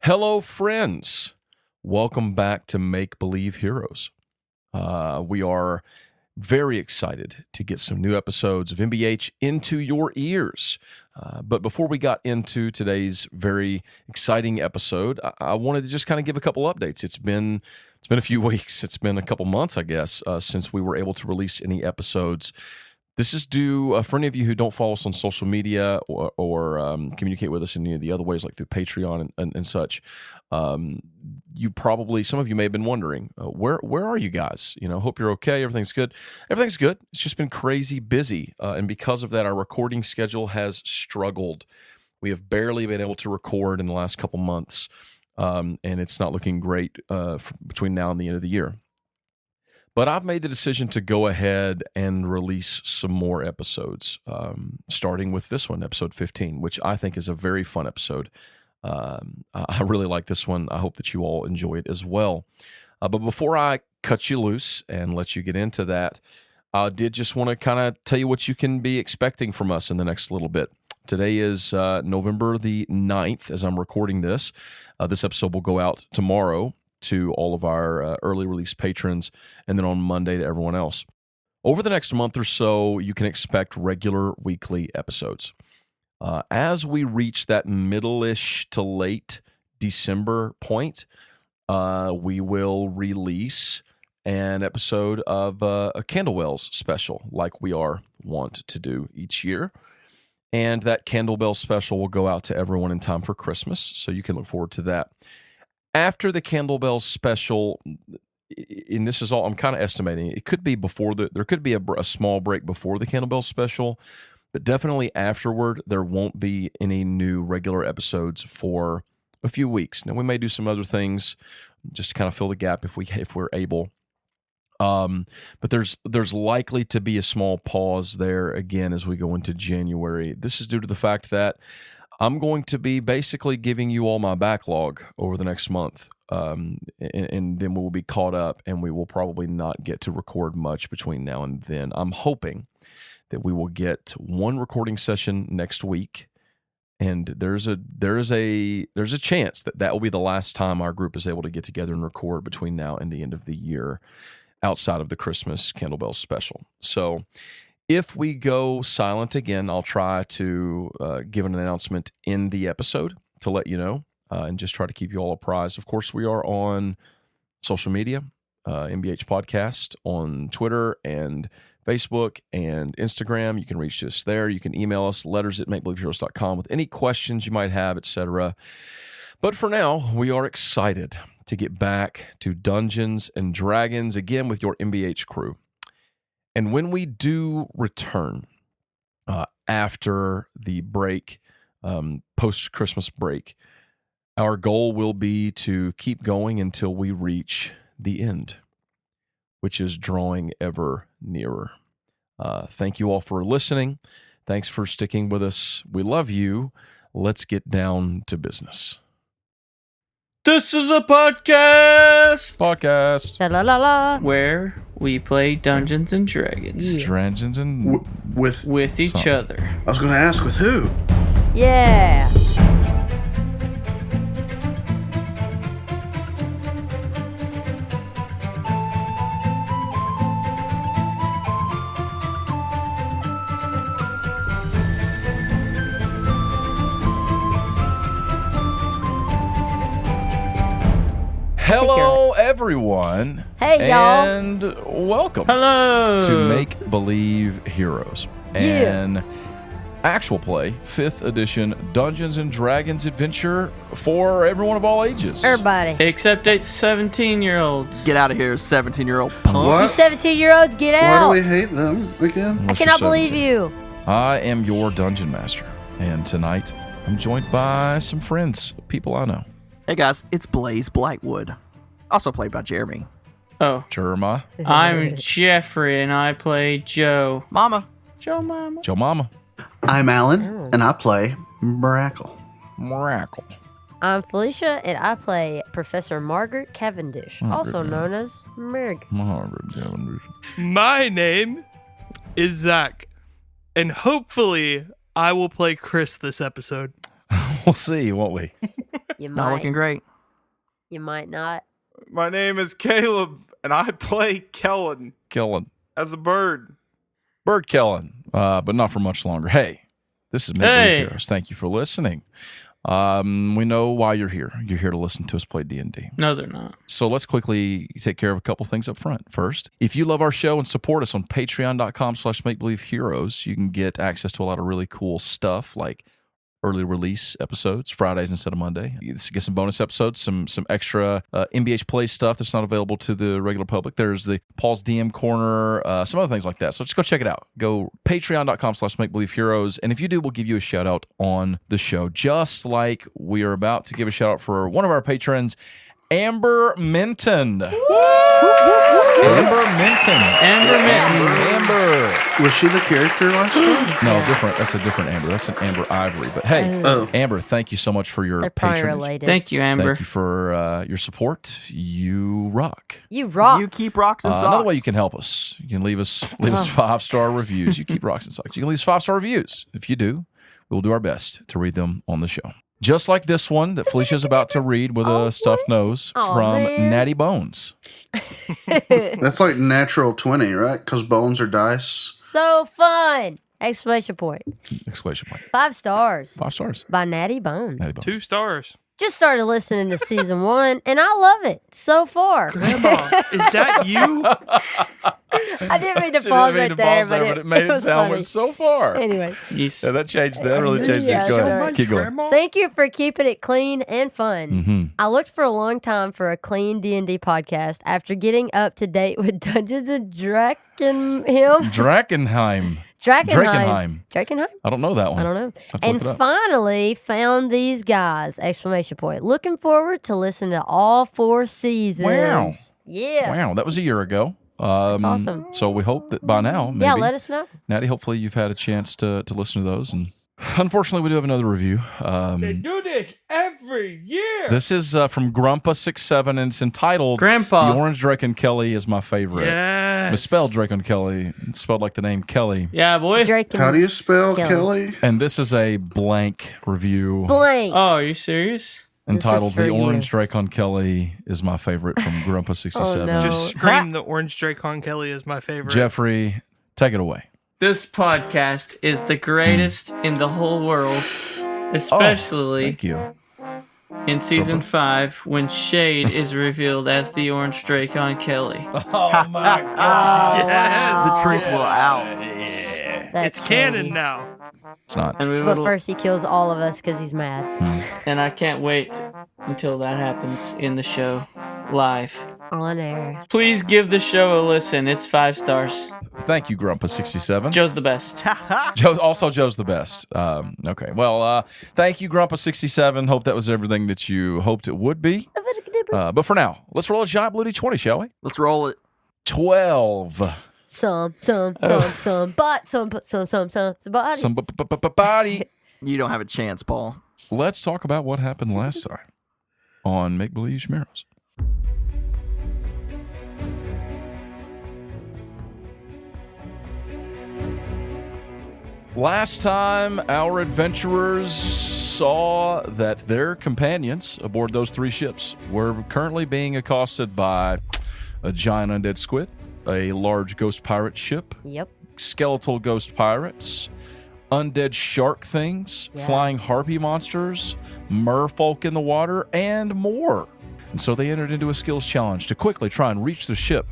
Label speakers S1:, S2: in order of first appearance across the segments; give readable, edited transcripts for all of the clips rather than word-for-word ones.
S1: Hello, friends. Welcome back to Make Believe Heroes. We are very excited to get some new episodes of MBH into your ears. But before we got into today's very exciting episode, I wanted to just kind of give a couple updates. It's been a few weeks. It's been a couple months, I guess, since we were able to release any episodes. This is due, for any of you who don't follow us on social media or communicate with us in any of the other ways, like through Patreon and such. Some of you may have been wondering, where are you guys? Hope you're okay. Everything's good. Everything's good. It's just been crazy busy. And because of that, our recording schedule has struggled. We have barely been able to record in the last couple months. And it's not looking great between now and the end of the year. But I've made the decision to go ahead and release some more episodes, starting with this one, episode 15, which I think is a very fun episode. I really like this one. I hope that you all enjoy it as well. But before I cut you loose and let you get into that, I did just want to kind of tell you what you can be expecting from us in the next little bit. Today is November the 9th as I'm recording this. This episode will go out tomorrow to all of our early release patrons, and then on Monday to everyone else. Over the next month or so, you can expect regular weekly episodes. As we reach that middle-ish to late December point, we will release an episode of a Candlebells special, like we are wont to do each year. And that Candlebells special will go out to everyone in time for Christmas, so you can look forward to that. After the Candlebells special, and this is all I'm kind of estimating, it could be there could be a small break before the Candlebells special, but definitely afterward, there won't be any new regular episodes for a few weeks. Now, we may do some other things just to kind of fill the gap if we're able. But there's likely to be a small pause there again as we go into January. This is due to the fact that I'm going to be basically giving you all my backlog over the next month, and then we'll be caught up, and we will probably not get to record much between now and then. I'm hoping that we will get one recording session next week, and there's a chance that will be the last time our group is able to get together and record between now and the end of the year, outside of the Christmas Candlebells special. So if we go silent again, I'll try to give an announcement in the episode to let you know and just try to keep you all apprised. Of course, we are on social media, MBH Podcast on Twitter and Facebook and Instagram. You can reach us there. You can email us, letters@makebelieveheroes.com with any questions you might have, etc. But for now, we are excited to get back to Dungeons and Dragons again with your MBH crew. And when we do return after the break, post-Christmas break, our goal will be to keep going until we reach the end, which is drawing ever nearer. Thank you all for listening. Thanks for sticking with us. We love you. Let's get down to business.
S2: This is a podcast.
S3: Sha-la-la-la.
S2: Where we play Dungeons and Dragons.
S3: Yeah.
S1: Dragons and
S2: With each other.
S4: I was going to ask, with who?
S3: Yeah.
S1: Hello, everyone.
S3: Hey, y'all.
S1: And welcome
S2: Hello.
S1: to Make Believe Heroes.
S3: Yeah.
S1: An actual play, 5th edition Dungeons and Dragons adventure for everyone of all ages.
S3: Everybody.
S2: Except 17-year-olds.
S5: Get out of here, 17-year-old punk.
S3: You
S4: What?
S3: 17-year-olds, get
S4: Why
S3: out.
S4: do we hate them again?
S3: I
S1: Unless
S3: cannot
S1: you're
S3: believe
S1: 17.
S3: you.
S1: I am your Dungeon Master. And tonight, I'm joined by some friends, people I know.
S5: Hey guys, it's Blaze Blackwood, also played by Jeremy.
S2: Oh.
S1: Jeremiah,
S2: I'm Jeffrey, and I play Joe.
S5: Mama.
S2: Joe Mama.
S1: Joe Mama,
S4: I'm Alan, and I play Miracle.
S1: Miracle.
S3: I'm Felicia, and I play Professor Margaret Cavendish, also known as Mig.
S1: Margaret Cavendish.
S6: My name is Zach, and hopefully I will play Chris this episode.
S1: We'll see, won't we?
S3: You
S5: Not
S3: might.
S5: looking great.
S3: You might not.
S6: My name is Caleb, and I play Kellen
S1: Kellen.
S6: as a bird.
S1: Bird Kellen, but not for much longer. Hey, this is Make Believe Heroes. Thank you for listening. We know why you're here. You're here to listen to us play D&D.
S2: No, they're not.
S1: So let's quickly take care of a couple things up front. First, if you love our show and support us on patreon.com/makebelieveheroes, you can get access to a lot of really cool stuff like early release episodes, Fridays instead of Monday. You get some bonus episodes, some extra MBH Play stuff that's not available to the regular public. There's the Paul's DM Corner, some other things like that. So just go check it out. Go patreon.com/makebelieveheroes. And if you do, we'll give you a shout out on the show, just like we are about to give a shout out for one of our patrons, Amber Minton. Amber Minton. Amber.
S4: Was she the character last time?
S1: No, different. That's a different Amber. That's an Amber Ivory. But hey, Amber, thank you so much for your
S3: They're probably
S1: patronage.
S3: related.
S2: Thank you, Amber.
S1: Thank you for your support. You rock.
S3: You rock.
S5: You keep rocks and socks.
S1: Another way you can help us, you can leave us 5-star reviews. You keep rocks and socks. You can leave us 5-star reviews. If you do, we'll do our best to read them on the show. Just like this one that Felicia's about to read with a stuffed nose from
S3: man.
S1: Natty Bones.
S4: That's like natural 20, right? Because bones are dice.
S3: So fun! Exclamation point.
S1: Exclamation point.
S3: 5 stars.
S1: 5 stars.
S3: By Natty Bones.
S1: Natty Bones.
S6: 2 stars.
S3: Just started listening to season 1, and I love it so far.
S6: Grandma, is that you?
S3: I didn't mean to
S1: She
S3: pause
S1: didn't mean
S3: right
S1: to
S3: there,
S1: pause there, but it made it
S3: was
S1: sound
S3: funny.
S1: so far.
S3: Anyway,
S2: Yes.
S1: Yeah, that changed. That really changed
S3: Yeah,
S1: it. Go
S3: sure.
S1: ahead. Keep going.
S6: Grandma?
S3: thank you for keeping it clean and fun.
S1: Mm-hmm.
S3: I looked for a long time for a clean D&D podcast after getting up to date with Dungeons and
S1: Drakenheim.
S3: Drakenheim.
S1: I don't know that one.
S3: I don't know.
S1: Have to
S3: And
S1: look it up.
S3: finally found these guys! Exclamation point. Looking forward to listen to all 4 seasons.
S1: Wow.
S3: Yeah.
S1: Wow, that was a year ago.
S3: That's awesome.
S1: So we hope that by now, maybe,
S3: Yeah, let us know.
S1: Natty, hopefully you've had a chance to listen to those. And unfortunately, we do have another review.
S6: They do this every year.
S1: This is from Grumpa67, and it's entitled
S2: Grandpa.
S1: The Orange Drake and Kelly is my favorite.
S6: Yes.
S1: Misspelled Drake and Kelly. It's spelled like the name Kelly.
S2: Yeah, boy.
S3: Drake and
S4: How do you spell
S3: Kelly.
S4: Kelly?
S1: And this is a blank review
S3: blank.
S2: Oh, are you serious?
S1: entitled
S3: for
S1: The
S3: you.
S1: Orange Drake on Kelly is my favorite from Grumpa67.
S3: Oh, no.
S6: Just scream the Orange Dracon Kelly is my favorite.
S1: Jeffrey, take it away.
S2: This podcast is the greatest in the whole world, especially
S1: Thank you.
S2: in season 5 when Shade is revealed as the Orange Drake on Kelly.
S1: Oh my
S5: The truth will out.
S3: That's
S6: It's canon
S3: shady.
S6: now.
S1: It's not.
S2: And we
S3: But
S2: will,
S3: first, he kills all of us because he's mad.
S2: and I can't wait until that happens in the show live.
S3: On air.
S2: Please give the show a listen. It's 5 stars.
S1: Thank you, Grumpa67.
S2: Joe's the best.
S1: Joe's the best. Okay. Well, thank you, Grumpa67. Hope that was everything that you hoped it would be. But for now, let's roll a giant blue D20, shall we?
S5: Let's roll it.
S1: 12.
S3: But some body.
S1: Some body.
S5: You don't have a chance, Paul.
S1: Let's talk about what happened last time on Make Believe Schmeros. Last time, our adventurers saw that their companions aboard those 3 ships were currently being accosted by a giant undead squid, a large ghost pirate ship,
S3: Yep.
S1: skeletal ghost pirates, undead shark things,
S3: Yeah.
S1: flying harpy monsters, merfolk in the water, and more. And so they entered into a skills challenge to quickly try and reach the ship.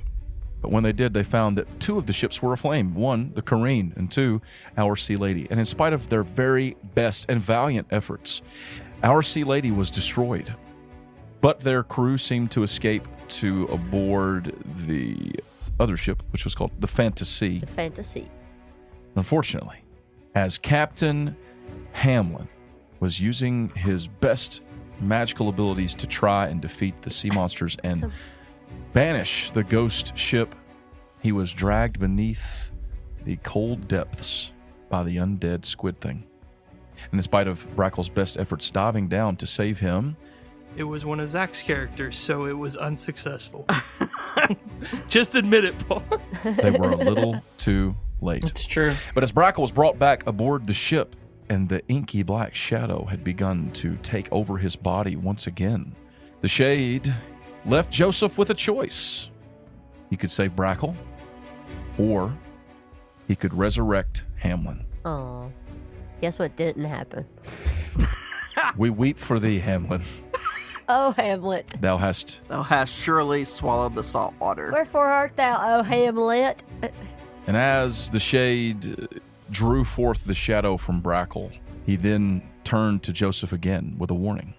S1: But when they did, they found that 2 of the ships were aflame. 1, the Careen, and 2, our Sea Lady. And in spite of their very best and valiant efforts, our Sea Lady was destroyed. But their crew seemed to escape to aboard the other ship, which was called the Fantasy.
S3: The fantasy.
S1: Unfortunately, as Captain Hamlin was using his best magical abilities to try and defeat the sea monsters and banish the ghost ship, he was dragged beneath the cold depths by the undead squid thing. And in spite of Brackle's best efforts diving down to save him,
S6: It was one of Zach's characters, so it was unsuccessful. Just admit it, Paul.
S1: they were a little too late.
S2: It's true.
S1: But as Brackle was brought back aboard the ship, and the inky black shadow had begun to take over his body once again. The shade left Joseph with a choice. He could save Brackle, or he could resurrect Hamlin.
S3: Oh, guess what didn't happen?
S1: We weep for thee, Hamlin.
S3: Oh, Hamlet.
S1: Thou hast
S5: surely swallowed the salt water.
S3: Wherefore art thou, O Hamlet?
S1: And as the shade drew forth the shadow from Brackle, he then turned to Joseph again with a warning.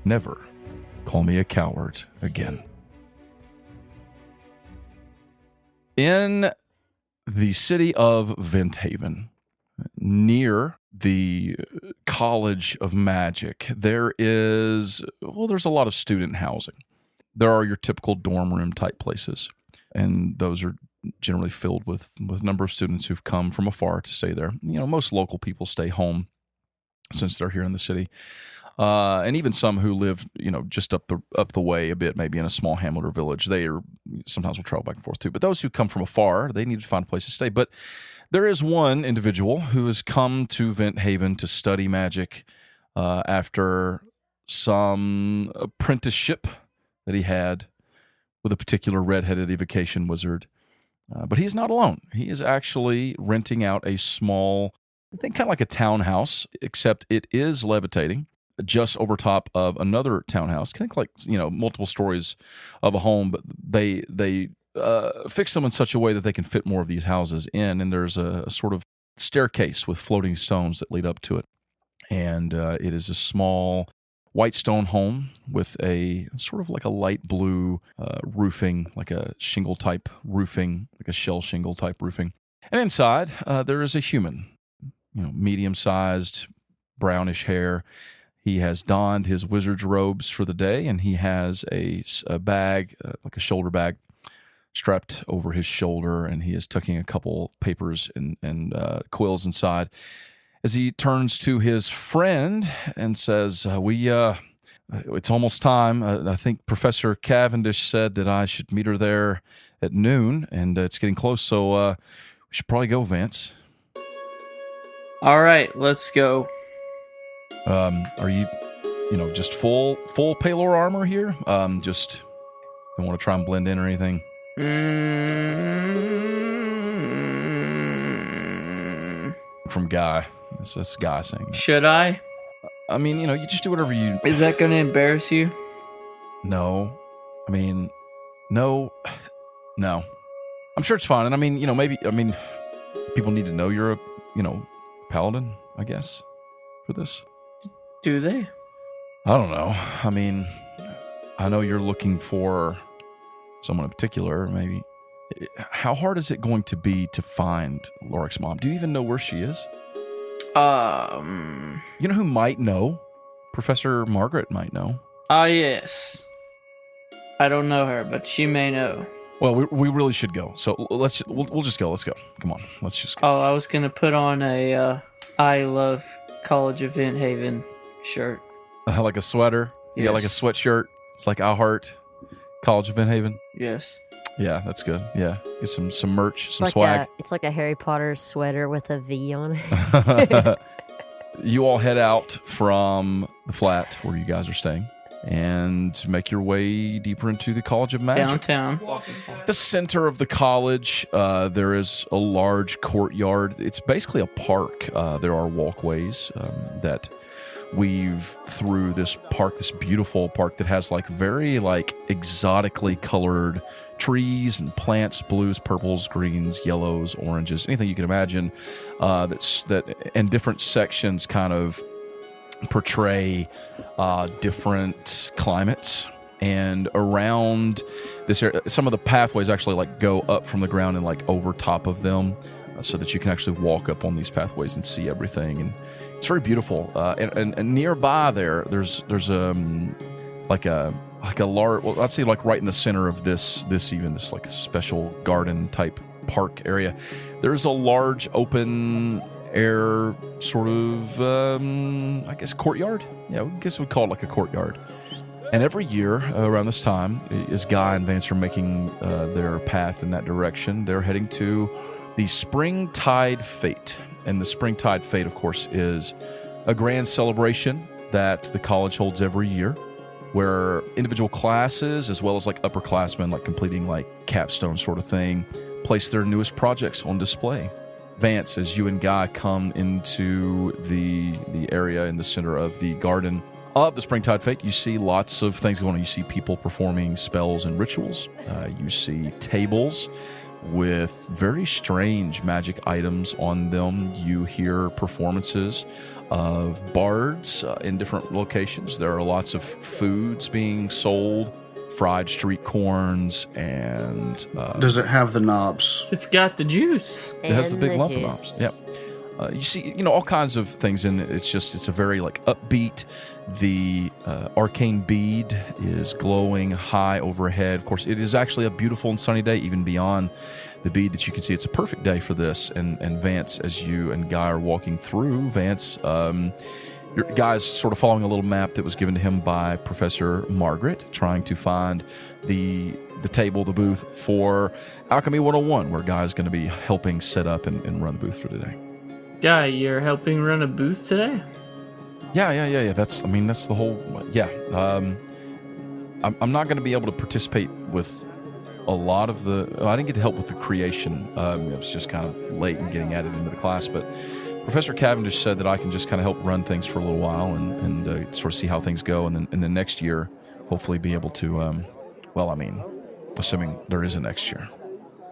S1: Never call me a coward again. In the city of Vinthaven, near the College of Magic, there's a lot of student housing. There are your typical dorm room type places, and those are generally filled with a number of students who've come from afar to stay there. Most local people stay home since they're here in the city, and even some who live, just up the way a bit, maybe in a small hamlet or village. They sometimes will travel back and forth too. But those who come from afar, they need to find a place to stay. But there is one individual who has come to Vinthaven to study magic after some apprenticeship that he had with a particular red-headed evocation wizard. But he's not alone. He is actually renting out a small, I think kind of like a townhouse, except it is levitating just over top of another townhouse. I think like, multiple stories of a home, but they fix them in such a way that they can fit more of these houses in. And there's a sort of staircase with floating stones that lead up to it. And it is a small white stone home with a sort of like a light blue roofing, like a shingle type roofing, like a shell shingle type roofing. And inside, there is a human, medium-sized, brownish hair. He has donned his wizard's robes for the day, and he has a bag, like a shoulder bag, strapped over his shoulder, and he is tucking a couple papers and quills inside. As he turns to his friend and says, it's almost time. I think Professor Cavendish said that I should meet her there at noon, and it's getting close, so we should probably go, Vance.
S2: All right, let's go.
S1: Are you, just full Palor armor here? Just don't want to try and blend in or anything? From Guy. That's Guy saying that.
S2: Should I?
S1: I mean, you just do whatever you...
S2: Is that going to embarrass you?
S1: No. I mean, no. I'm sure it's fine. And I mean, people need to know you're a, paladin, I guess, for this.
S2: Do they?
S1: I don't know. I mean, I know you're looking for someone in particular, maybe. How hard is it going to be to find Lorik's mom? Do you even know where she is? You know who might know? Professor Margaret might know.
S2: Yes. I don't know her, but she may know.
S1: Well, we really should go. So we'll just go. Let's go. Come on. Let's just go.
S2: Oh, I was going to put on a I love College of Vinthaven shirt.
S1: Like a sweater?
S2: Yes.
S1: Yeah, like a sweatshirt. It's like I heart College of Vinthaven.
S2: Yes.
S1: Yeah, that's good. Yeah. Get some merch, some
S3: It's
S1: swag.
S3: It's like a Harry Potter sweater with a V on it.
S1: You all head out from the flat where you guys are staying and make your way deeper into the College of Magic.
S2: Downtown.
S1: The center of the college, there is a large courtyard. It's basically a park. There are walkways that weave through this park, this beautiful park that has very exotically colored trees and plants, blues, purples, greens, yellows, oranges, anything you can imagine. And different sections kind of portray different climates. And around this area, some of the pathways actually go up from the ground and over top of them, so that you can actually walk up on these pathways and see everything. And it's very beautiful. And nearby there's a large, well, I'd say right in the center of this special garden type park area, there's a large open air sort of I guess courtyard. Yeah, I guess we'd call it a courtyard. And every year around this time, as Guy and Vance are making their path in that direction, they're heading to the Springtide Fête. And the Springtide Fête, of course, is a grand celebration that the college holds every year, where individual classes, as well as like upperclassmen, like completing like capstone sort of thing, place their newest projects on display. Vance, as you and Guy come into the area in the center of the garden of the Springtide Fête, you see lots of things going on. You see people performing spells and rituals. You see tables with very strange magic items on them. You hear performances of bards in different locations. There are lots of foods being sold, fried street corns, and
S4: Does it have the knobs?
S2: It's got the juice.
S1: it has the
S3: And
S1: big lump
S3: juice.
S1: of knobs. Yep. You see, all kinds of things in it. It's a very like upbeat. The arcane bead is glowing high overhead. Of course, it is actually a beautiful and sunny day, even beyond the bead that you can see. It's a perfect day for this. And Vance, as you and Guy are walking through, Vance, your Guy's sort of following a little map that was given to him by Professor Margaret, trying to find the table, the booth for Alchemy 101, where Guy's going to be helping set up and run the booth for today.
S2: Guy, you're helping run a booth today?
S1: Yeah. That's the whole. Yeah. I'm not going to be able to participate with a lot of the. I didn't get to help with the creation. It was just kind of late in getting added into the class, but Professor Cavendish said that I can just kind of help run things for a little while and sort of see how things go, and then next year, hopefully, be able to. Assuming there is a next year.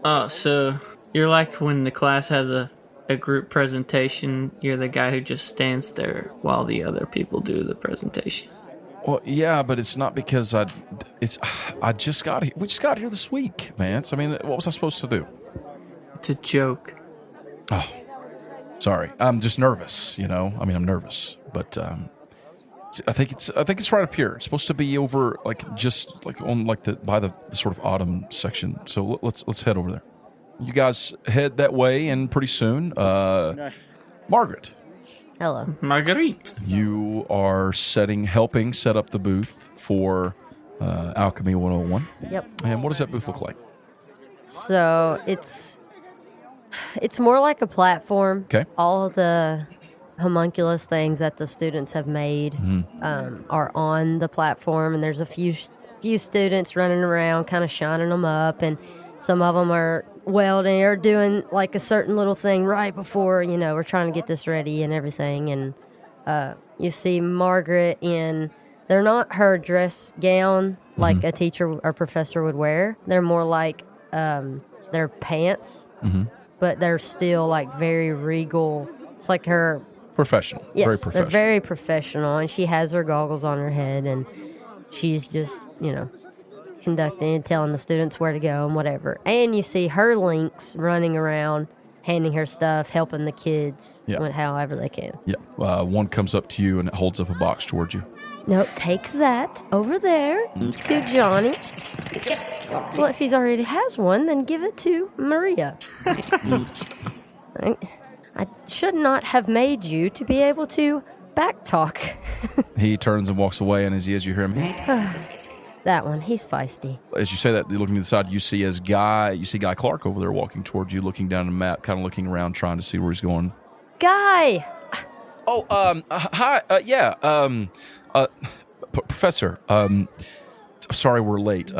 S2: Oh, so you're like when the class has a group presentation, you're the guy who just stands there while the other people do the presentation.
S1: Well, yeah, but it's not because I just got here. We just got here this week, Vance. What was I supposed to do?
S2: It's a joke.
S1: Oh, sorry. I'm just nervous. I'm nervous, but I think it's right up here. It's supposed to be over just on by the sort of autumn section. So let's head over there. You guys head that way, and pretty soon, Margaret.
S3: Hello.
S2: Marguerite.
S1: You are helping set up the booth for Alchemy 101.
S3: Yep.
S1: And what does that booth look like?
S3: So it's more like a platform.
S1: Okay.
S3: All of the homunculus things that the students have made are on the platform, and there's a few students running around kind of shining them up, and some of them are welding or doing like a certain little thing right before, we're trying to get this ready and everything. And you see Margaret they're not her dress gown like a teacher or professor would wear. They're more like their pants, but they're still like very regal. It's like her...
S1: Professional.
S3: Yes,
S1: Very professional.
S3: they're very professional, and she has her goggles on her head, and she's just, conducting and telling the students where to go and whatever. And you see her links running around, handing her stuff, helping the kids however they can.
S1: Yeah. One comes up to you and holds up a box towards you.
S3: No, take that over there to Johnny. Well, if he's already has one, then give it to Maria. I should not have made you to be able to backtalk.
S1: He turns and walks away, and as you hear him,
S3: That one, he's feisty.
S1: as you say that, looking to the side, you see Guy Clark over there walking towards you, looking down the map, kind of looking around, trying to see where he's going.
S3: Guy!
S1: Oh, hi, Professor, sorry we're late.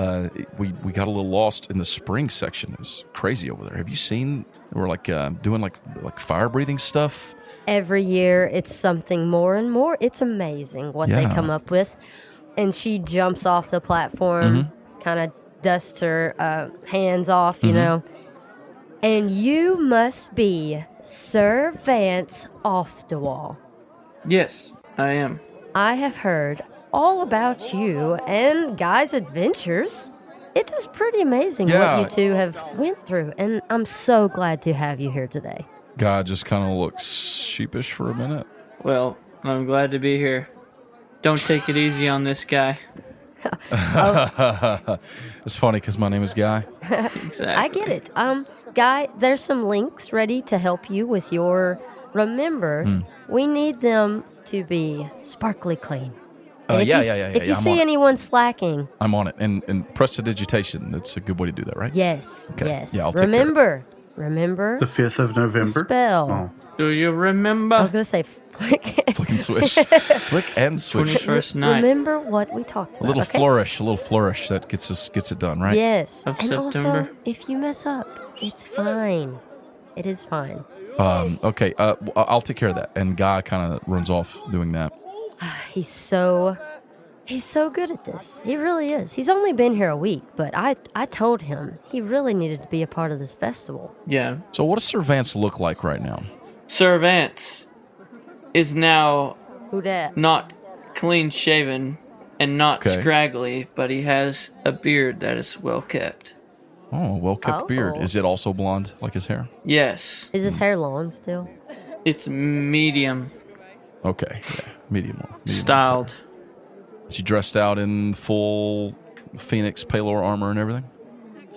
S1: We got a little lost in the spring section. It was crazy over there. Have you seen? We're doing like fire breathing stuff.
S3: Every year, it's something more and more. It's amazing what they come up with. And she jumps off the platform, kind of dusts her hands off, you know. And you must be Sir Vance Off the Wall.
S2: Yes, I am.
S3: I have heard all about you and Guy's adventures. It is pretty amazing what you two have went through, and I'm so glad to have you here today.
S1: Guy just kind of looks sheepish for a minute.
S2: Well, I'm glad to be here. Don't take it easy on this guy.
S1: It's funny because my name is Guy.
S2: Exactly.
S3: I get it. Guy, there's some links ready to help you with your... Remember, we need them to be sparkly clean. And if you see anyone slacking...
S1: I'm on it. And prestidigitation, that's a good way to do that, right?
S3: Yes,
S1: Okay.
S3: yes.
S1: Yeah, I'll take care of it.
S3: Remember, remember
S4: The 5th of November.
S3: spell.
S4: Oh.
S2: Do you remember?
S3: I was going to say flick.
S1: Flick and swish. Flick and switch.
S2: 21st night
S3: Remember what we talked about.
S1: A little
S3: okay?
S1: flourish that gets it done, right?
S3: Yes.
S2: Of
S3: and
S2: September.
S3: also, if you mess up, it's fine. It is fine.
S1: Okay. I'll take care of that. And Guy kind of runs off doing that.
S3: He's so good at this. He really is. He's only been here a week, but I told him he really needed to be a part of this festival.
S2: Yeah.
S1: So what does Sir Vance look like right now?
S2: Sir Vance is now
S3: Who dat?
S2: not clean shaven and not
S1: Okay.
S2: scraggly, but he has a beard that is well kept.
S1: Oh, well-kept
S3: Oh.
S1: beard. Is it also blonde like his hair?
S2: Yes.
S3: Is his hair long still?
S2: It's medium
S1: Okay. Yeah. Medium one.
S2: styled.
S1: Is he dressed out in full Phoenix Palor armor and everything?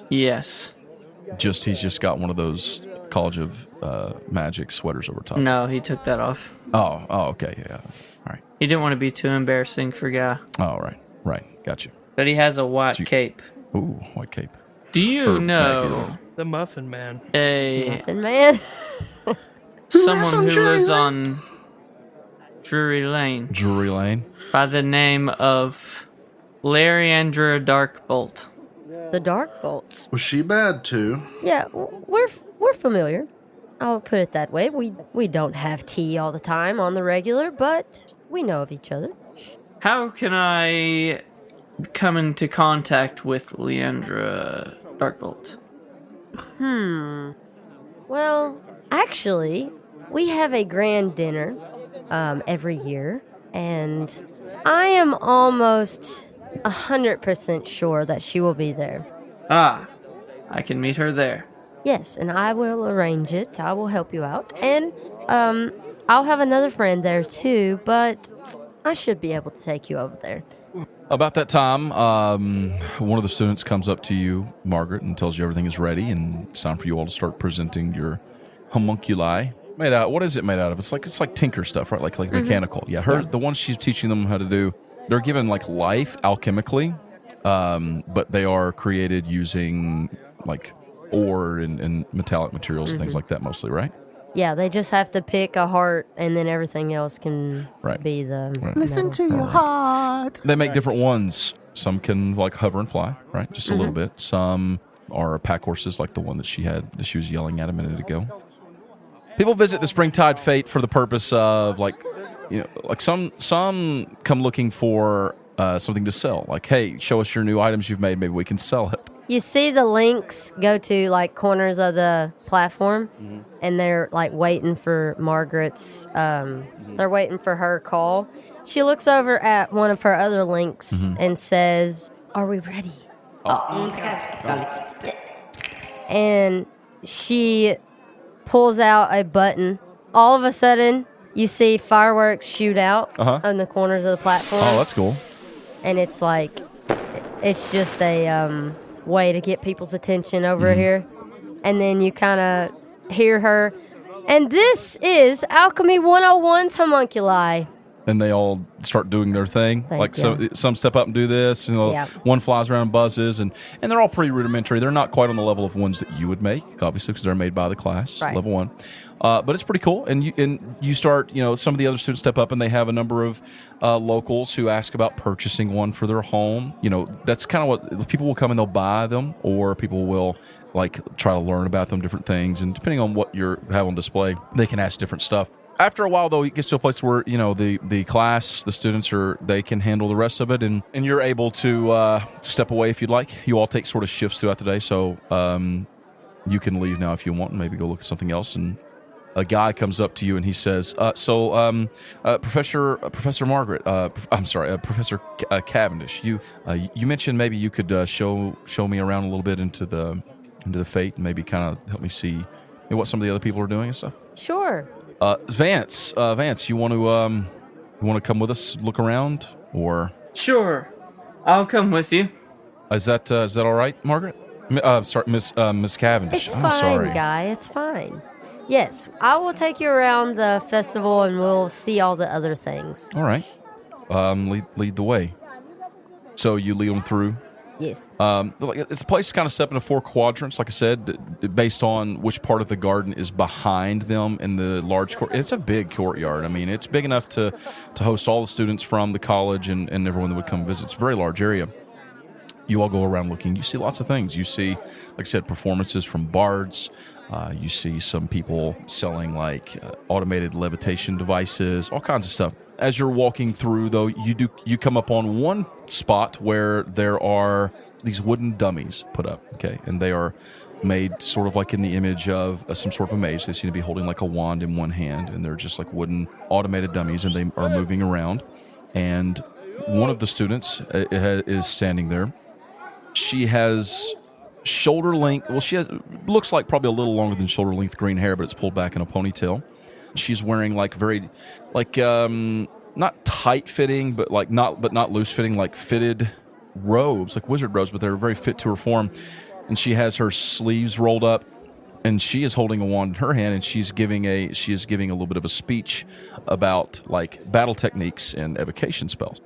S2: Yes.
S1: He's just got one of those College of Magic sweaters over top.
S2: No, he took that off.
S1: Oh, okay, yeah. All right.
S2: He didn't want to be too embarrassing for Guy.
S1: Oh, right. Got you.
S2: But he has a white
S1: So you-
S2: cape.
S1: Ooh, white cape.
S2: Do you
S1: Or
S2: know
S6: The Muffin Man.
S2: a
S3: Muffin Man.
S2: someone who lives on Drury Lane
S1: Drury Lane.
S2: by the name of Larryandra Darkbolt?
S3: The Dark Bolts.
S4: Was she bad too?
S3: Yeah, we're familiar. I'll put it that way. We don't have tea all the time on the regular, but we know of each other.
S2: How can I come into contact with Leandra Darkbolt?
S3: Well, actually, we have a grand dinner every year, and I am almost 100% sure that she will be there.
S2: Ah, I can meet her there.
S3: Yes, and I will arrange it. I will help you out. And I'll have another friend there too, but I should be able to take you over there.
S1: About that time, one of the students comes up to you, Margaret, and tells you everything is ready and it's time for you all to start presenting your homunculi. Made out. What is it made out of? It's like tinker stuff, right? Like mechanical. Yeah, the ones she's teaching them how to do. They're given like life alchemically, but they are created using like ore and metallic materials and things like that mostly, right?
S3: Yeah, they just have to pick a heart, and then everything else can
S1: Right.
S3: be the
S1: Right.
S5: Listen to your heart.
S1: They make different ones. Some can like hover and fly, right? Just a little bit. Some are pack horses, like the one that she was yelling at a minute ago. People visit the Springtide Fête for the purpose of like some come looking for something to sell. Like, hey, show us your new items you've made. Maybe we can sell it.
S3: You see the links go to like corners of the platform, and they're like waiting for Margaret's. They're waiting for her call. She looks over at one of her other links and says, "Are we ready?" And she pulls out a button. All of a sudden, you see fireworks shoot out on the corners of the platform.
S1: Oh, that's cool.
S3: And it's like, it's just a way to get people's attention over here. And then you kind of hear her. And this is Alchemy 101's homunculi.
S1: And they all start doing their thing.
S3: Thank
S1: Some step up and do this.
S3: Yeah.
S1: One flies around and buzzes, and they're all pretty rudimentary. They're not quite on the level of ones that you would make, obviously, because they're made by the class,
S3: Right.
S1: level 1. But it's pretty cool. And you start, some of the other students step up, and they have a number of locals who ask about purchasing one for their home. That's kind of what people will come and they'll buy them, or people will like try to learn about them, different things, and depending on what you have on display, they can ask different stuff. After a while, though, it gets to a place where the class, the students they can handle the rest of it, and you're able to step away if you'd like. You all take sort of shifts throughout the day, so you can leave now if you want, and maybe go look at something else. And a guy comes up to you and he says, Professor Margaret, Professor Cavendish, you mentioned maybe you could show me around a little bit into the fate, and maybe kind of help me see what some of the other people are doing and stuff.
S3: Sure.
S1: Vance, you want to come with us, look around, or
S2: Sure. I'll come with you.
S1: is that all right, Margaret? Miss Cavendish.
S3: It's
S1: I'm
S3: fine,
S1: sorry.
S3: Guy. It's fine. Yes, I will take you around the festival and we'll see all the other things.
S1: All right. Lead the way. So you lead them through
S3: Yes.
S1: It's a place kind of set into 4 quadrants, like I said, based on which part of the garden is behind them in the large court. It's a big courtyard. I mean, it's big enough to host all the students from the college and everyone that would come visit. It's a very large area. You all go around looking. You see lots of things. You see, like I said, performances from bards. You see some people selling automated levitation devices, all kinds of stuff. As you're walking through, though, you come up on one spot where there are these wooden dummies put up, okay, and they are made sort of like in the image of some sort of a mage. They seem to be holding like a wand in one hand, and they're just like wooden automated dummies, and they are moving around. And one of the students is standing there. She has shoulder length. Well, looks like probably a little longer than shoulder length green hair, but it's pulled back in a ponytail. She's wearing not tight fitting, but not loose fitting, fitted robes, like wizard robes, but they're very fit to her form. And she has her sleeves rolled up, and she is holding a wand in her hand, and she is giving a little bit of a speech about battle techniques and evocation spells.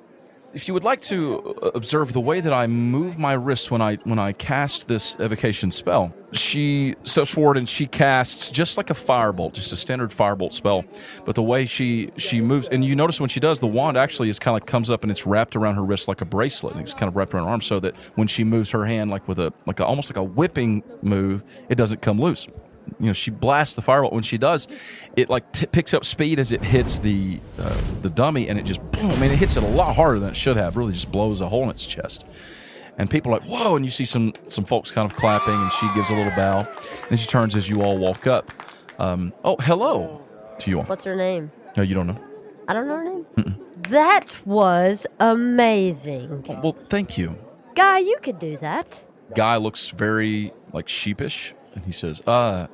S1: If you would like to observe the way that I move my wrist when I cast this evocation spell, she steps forward and she casts just like a firebolt, just a standard firebolt spell. But the way she moves, and you notice when she does, the wand actually is kind of comes up and it's wrapped around her wrist like a bracelet, and it's kind of wrapped around her arm so that when she moves her hand with almost like a whipping move, it doesn't come loose. She blasts the firebolt. When she does, it picks up speed as it hits the dummy, and it just boom. I mean, it hits it a lot harder than it should have. Really, just blows a hole in its chest. And people are like, "Whoa!" And you see some folks kind of clapping, and she gives a little bow. Then she turns as you all walk up. Oh, hello to you all.
S3: What's her name?
S1: No, you don't know.
S3: I don't know her name. Mm-mm. That was amazing.
S1: Well, thank you.
S3: Guy, you could do that.
S1: Guy looks very sheepish. And he says, I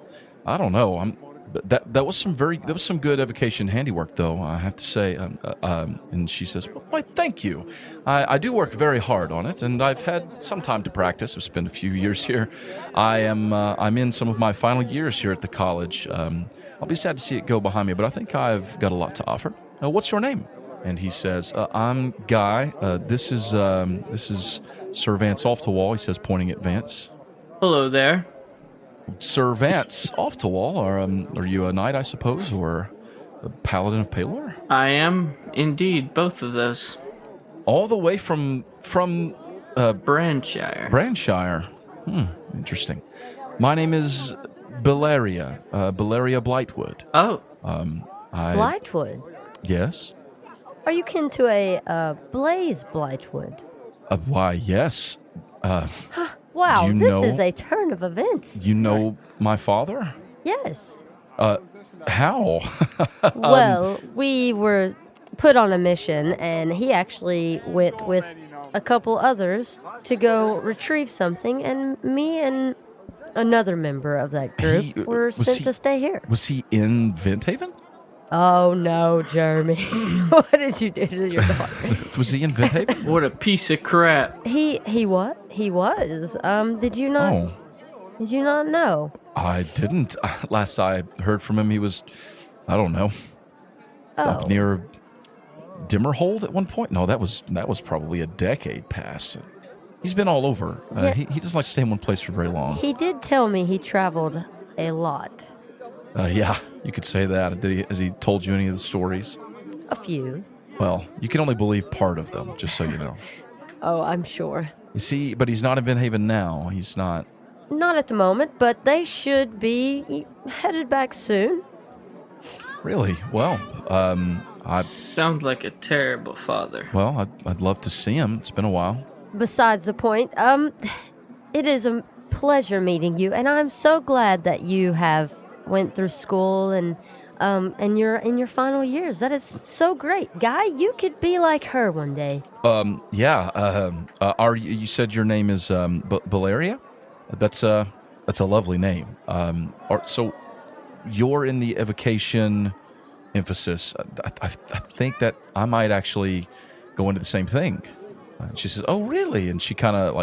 S1: don't know. That was some good evocation handiwork, though, I have to say. And she says, well, why, thank you. I do work very hard on it, and I've had some time to practice. I've spent a few years here. I'm in some of my final years here at the college. I'll be sad to see it go behind me, but I think I've got a lot to offer. What's your name? And he says, I'm Guy. This is Sir Vance off the wall. He says, pointing at Vance.
S2: Hello there.
S1: Sir Vance off to wall. Are you a knight, I suppose, or a paladin of Palor?
S2: I am indeed both of those.
S1: All the way from
S2: Branshire.
S1: Branshire. Interesting. My name is Beleria Blightwood.
S2: Oh.
S3: Blightwood?
S1: Yes.
S3: Are you kin to a Blaze Blightwood?
S1: Why, yes.
S3: Wow, this is a turn of events.
S1: You know my father?
S3: Yes.
S1: How?
S3: Well, we were put on a mission, and he actually went with a couple others to go retrieve something, and me and another member of that group were sent to stay here.
S1: Was he in Vinthaven?
S3: Oh, no, Jeremy. What did you do to your dog?
S1: Was he in Vinthaven?
S2: What a piece of crap.
S3: He what? He was. Did you not?
S1: Oh.
S3: Did you not know?
S1: I didn't. Last I heard from him, he was, I don't know, up near Dimmerhold at one point. No, that was probably a decade past. He's been all over.
S3: Yeah.
S1: He doesn't like to stay in one place for very long.
S3: He did tell me he traveled a lot.
S1: Yeah, you could say that. Has he told you any of the stories?
S3: A few.
S1: Well, you can only believe part of them, just so you know.
S3: Oh, I'm sure.
S1: You see, but he's not in Vinthaven now. He's not.
S3: Not at the moment, but they should be headed back soon.
S1: Really? Well,
S2: Sounds like a terrible father.
S1: Well, I'd love to see him. It's been a while.
S3: Besides the point, it is a pleasure meeting you, and I'm so glad that you have went through school and you're in your final years. That is so great. Guy, you could be like her one day.
S1: Yeah. You said your name is Beleria? That's a lovely name. So you're in the evocation emphasis. I think that I might actually go into the same thing. She says, "Oh, really?" And she kind of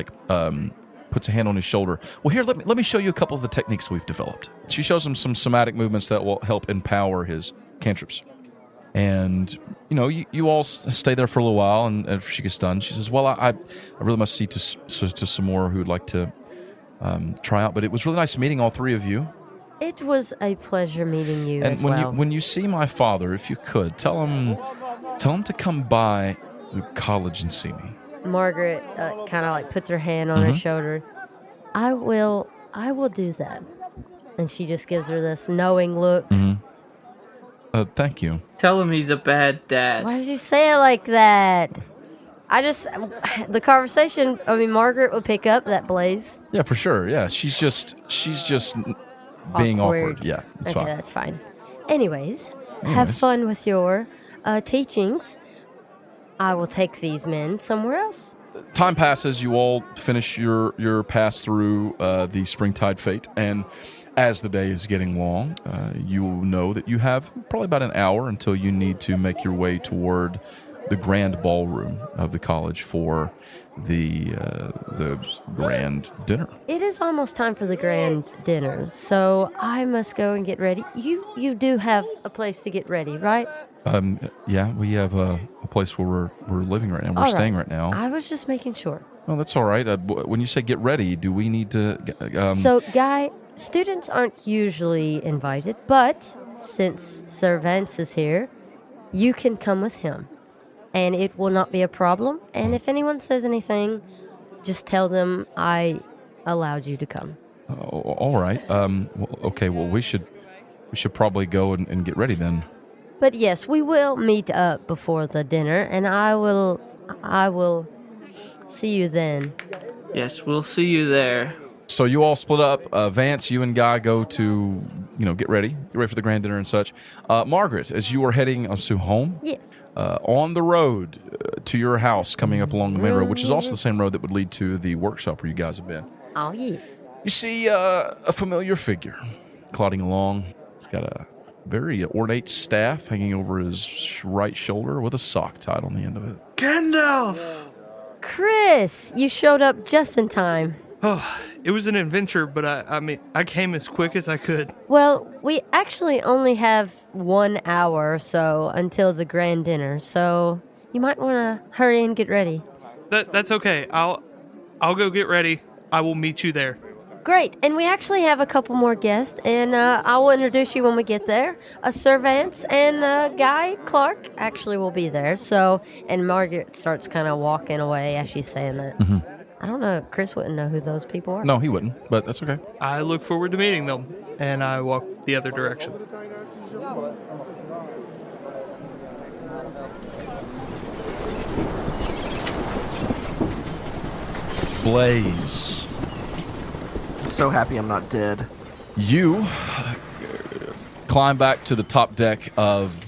S1: puts a hand on his shoulder. Well, here, let me show you a couple of the techniques we've developed. She shows him some somatic movements that will help empower his cantrips. And, you all stay there for a little while, and if she gets done, she says, well, I really must see to some more who would like to try out. But it was really nice meeting all three of you.
S3: It was a pleasure meeting you as
S1: when
S3: well.
S1: when you see my father, if you could, tell him to come by the college and see me.
S3: Margaret kind of like puts her hand on her shoulder. I will do that. And she just gives her this knowing look.
S1: Thank you.
S2: Tell him he's a bad dad.
S3: Why did you say it like that? The conversation, Margaret would pick up that Blaze.
S1: Yeah, for sure. Yeah, she's just being awkward. Yeah, it's
S3: okay,
S1: fine.
S3: That's fine. Anyways, have fun with your teachings. I will take these men somewhere else.
S1: Time passes. You all finish your pass through the Springtide Fête, and as the day is getting long, you will know that you have probably about an hour until you need to make your way toward the grand ballroom of the college for the grand dinner.
S3: It is almost time for the grand dinner, so I must go and get ready. You do have a place to get ready, right?
S1: Yeah, we have a place where we're living right now. We're
S3: All right.
S1: staying right now.
S3: I was just making sure.
S1: Oh, that's all right. When you say get ready, do we need to?
S3: So, Guy, students aren't usually invited, but since Sir Vance is here, you can come with him. And it will not be a problem. And if anyone says anything, just tell them I allowed you to come.
S1: All right. Okay. Well, we should probably go and get ready then.
S3: But yes, we will meet up before the dinner, and I will see you then.
S2: Yes, we'll see you there.
S1: So you all split up. Vance, you and Guy go to get ready for the grand dinner and such. Margaret, as you are heading home.
S3: Yes.
S1: On the road to your house, coming up along the main road, which is also the same road that would lead to the workshop where you guys have been.
S3: Oh, yeah.
S1: You see a familiar figure plodding along. He's got a very ornate staff hanging over his right shoulder with a sock tied on the end of it.
S4: Gandalf!
S3: Chris, you showed up just in time.
S6: Oh, it was an adventure, but I came as quick as I could.
S3: Well, we actually only have 1 hour or so until the grand dinner, so you might want to hurry and get ready.
S6: That's okay. I'll go get ready. I will meet you there.
S3: Great, and we actually have a couple more guests, and I will introduce you when we get there. Sir Vance and Guy Clark actually will be there, and Margaret starts kind of walking away as she's saying that. I don't know, Chris wouldn't know who those people are.
S1: No, he wouldn't, but that's okay.
S6: I look forward to meeting them, and I walk the other direction.
S1: Blaze,
S5: I'm so happy I'm not dead.
S1: you climb back to the top deck of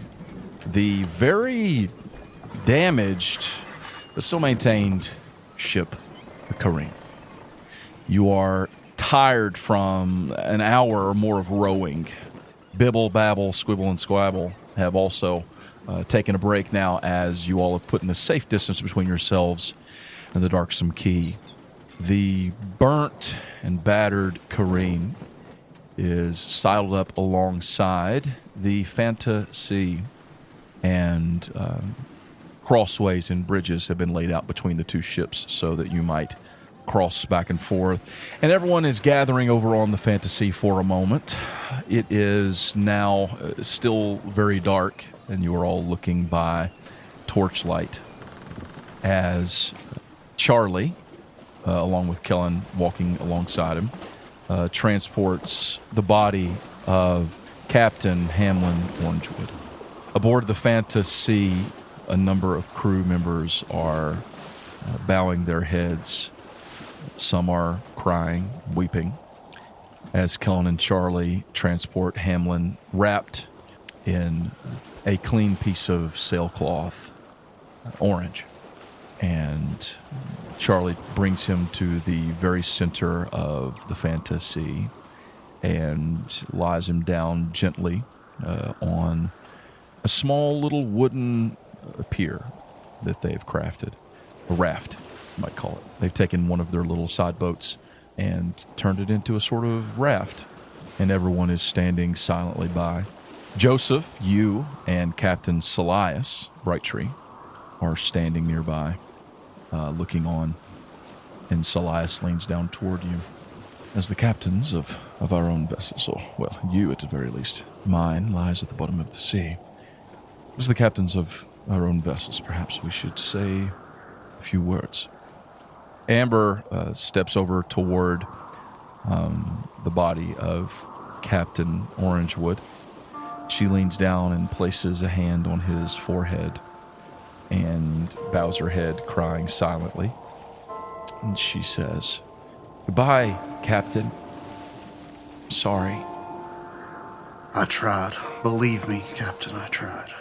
S1: the very damaged but still maintained ship, the Careen. You are tired from an hour or more of rowing. Bibble, Babble, Squibble, and Squabble have also taken a break now, as you all have put in a safe distance between yourselves and the Darksome Key. The burnt and battered Careen is sidled up alongside the Fantasy, and crossways and bridges have been laid out between the two ships so that you might cross back and forth. And everyone is gathering over on the Fantasy for a moment. It is now still very dark, and you are all looking by torchlight as Charlie, along with Kellen walking alongside him, transports the body of Captain Hamlin Orangewood. Aboard the Fantasy, a number of crew members are bowing their heads. Some are crying, weeping, as Kellen and Charlie transport Hamlin wrapped in a clean piece of sailcloth, orange. And Charlie brings him to the very center of the Fantasy and lies him down gently on a small little wooden pier that they've crafted, a raft, you might call it. They've taken one of their little side boats and turned it into a sort of raft, and everyone is standing silently by. Joseph, you, and Captain Salias, Brighttree, are standing nearby, looking on, and Salias leans down toward you. As the captains of our own vessels, or, well, you at the very least, mine lies at the bottom of the sea. As the captains of our own vessels, perhaps we should say a few words. Amber steps over toward the body of Captain Orangewood. She leans down and places a hand on his forehead and bows her head, crying silently. And she says, "Goodbye, Captain. Sorry."
S4: I tried. Believe me, Captain, I tried.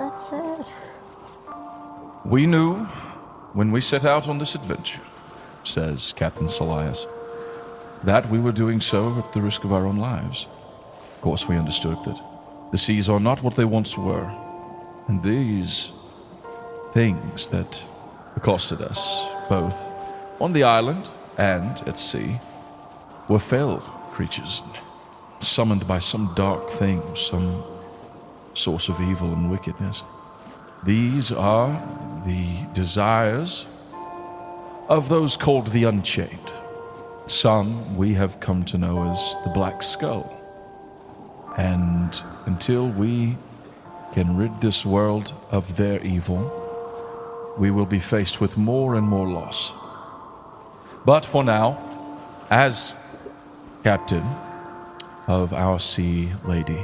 S3: That's sad.
S1: "We knew when we set out on this adventure," says Captain Salias, "that we were doing so at the risk of our own lives. Of course, we understood that the seas are not what they once were, and these things that accosted us, both on the island and at sea, were fell creatures, summoned by some dark thing, some source of evil and wickedness. These are the desires of those called the Unchained. Some we have come to know as the Black Skull. And until we can rid this world of their evil, we will be faced with more and more loss. But for now, as captain of our sea lady,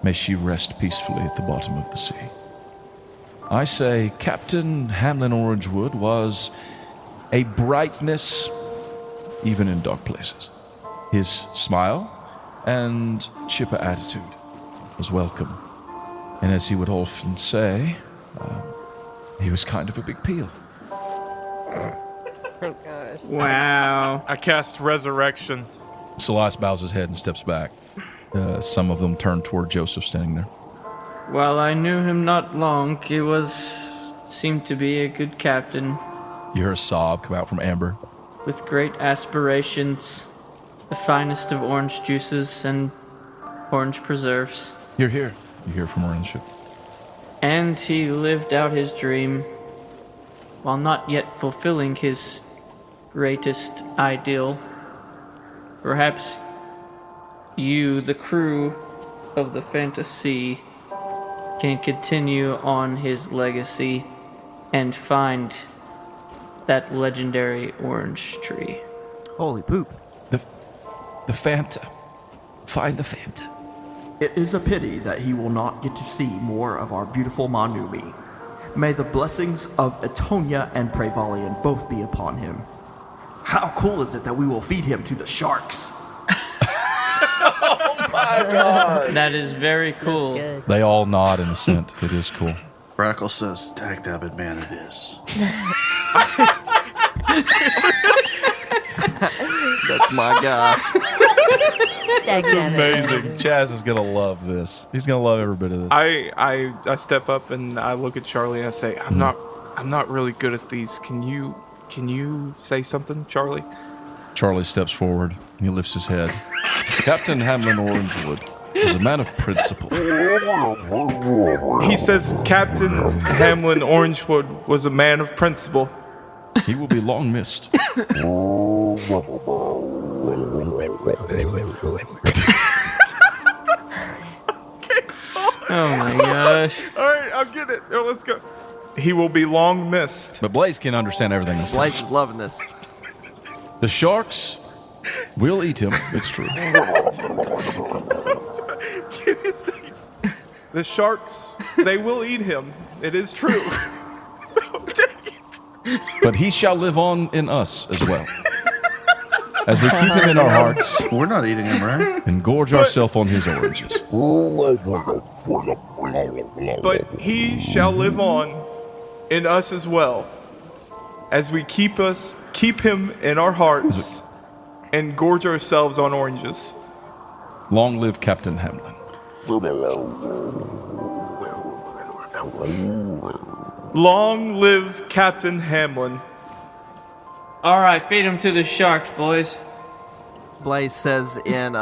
S1: may she rest peacefully at the bottom of the sea. I say Captain Hamlin Orangewood was a brightness even in dark places. His smile and chipper attitude was welcome. And as he would often say, he was kind of a big peel."
S3: Oh gosh.
S2: Wow.
S7: I cast Resurrection.
S1: Salias bows his head and steps back. Some of them turn toward Joseph standing there.
S2: While I knew him not long, he seemed to be a good captain
S1: You hear a sob come out from Amber.
S2: with great aspirations, the finest of orange juices and orange preserves.
S1: Here. You hear from Orange.
S2: And he lived out his dream while not yet fulfilling his greatest ideal. Perhaps you, the crew of the Fantasy, can continue on his legacy and find that legendary orange tree.
S5: Holy poop.
S1: The Fanta. Find the Fanta.
S5: It is a pity that he will not get to see more of our beautiful Manumi. May the blessings of Etonia and Prevalian both be upon him. How cool is it that we will feed him to the sharks?
S2: That is very cool.
S3: That's good.
S1: They all nod in assent. It is cool.
S4: Brackle says, "Dag-dabbit man, it is."
S5: That's my guy.
S3: That's
S1: Amazing. Chaz is going to love this. He's going to love every bit of this.
S7: I step up and I look at Charlie and I say, I'm not really good at these. Can you say something, Charlie?
S1: Charlie steps forward. He lifts his head. Captain Hamlin Orangewood was a man of principle.
S7: He says Captain Hamlin Orangewood was a man of principle.
S1: He will be long missed.
S2: Oh my gosh.
S7: All right, I'll get it. Oh, let's go. He will be long missed.
S1: But Blaze can understand everything he says.
S5: Blaze is loving this.
S1: The sharks will eat him. It's true.
S7: The sharks, they will eat him. It is true.
S1: But he shall live on in us as well. As we keep him in our hearts
S4: We're not eating him, right?
S1: and gorge ourselves on his oranges.
S7: But he shall live on in us as well, as we keep him in our hearts and gorge ourselves on oranges.
S1: Long live Captain Hamlin.
S7: Long live Captain Hamlin.
S2: Alright, feed him to the sharks, boys.
S5: Blaze says in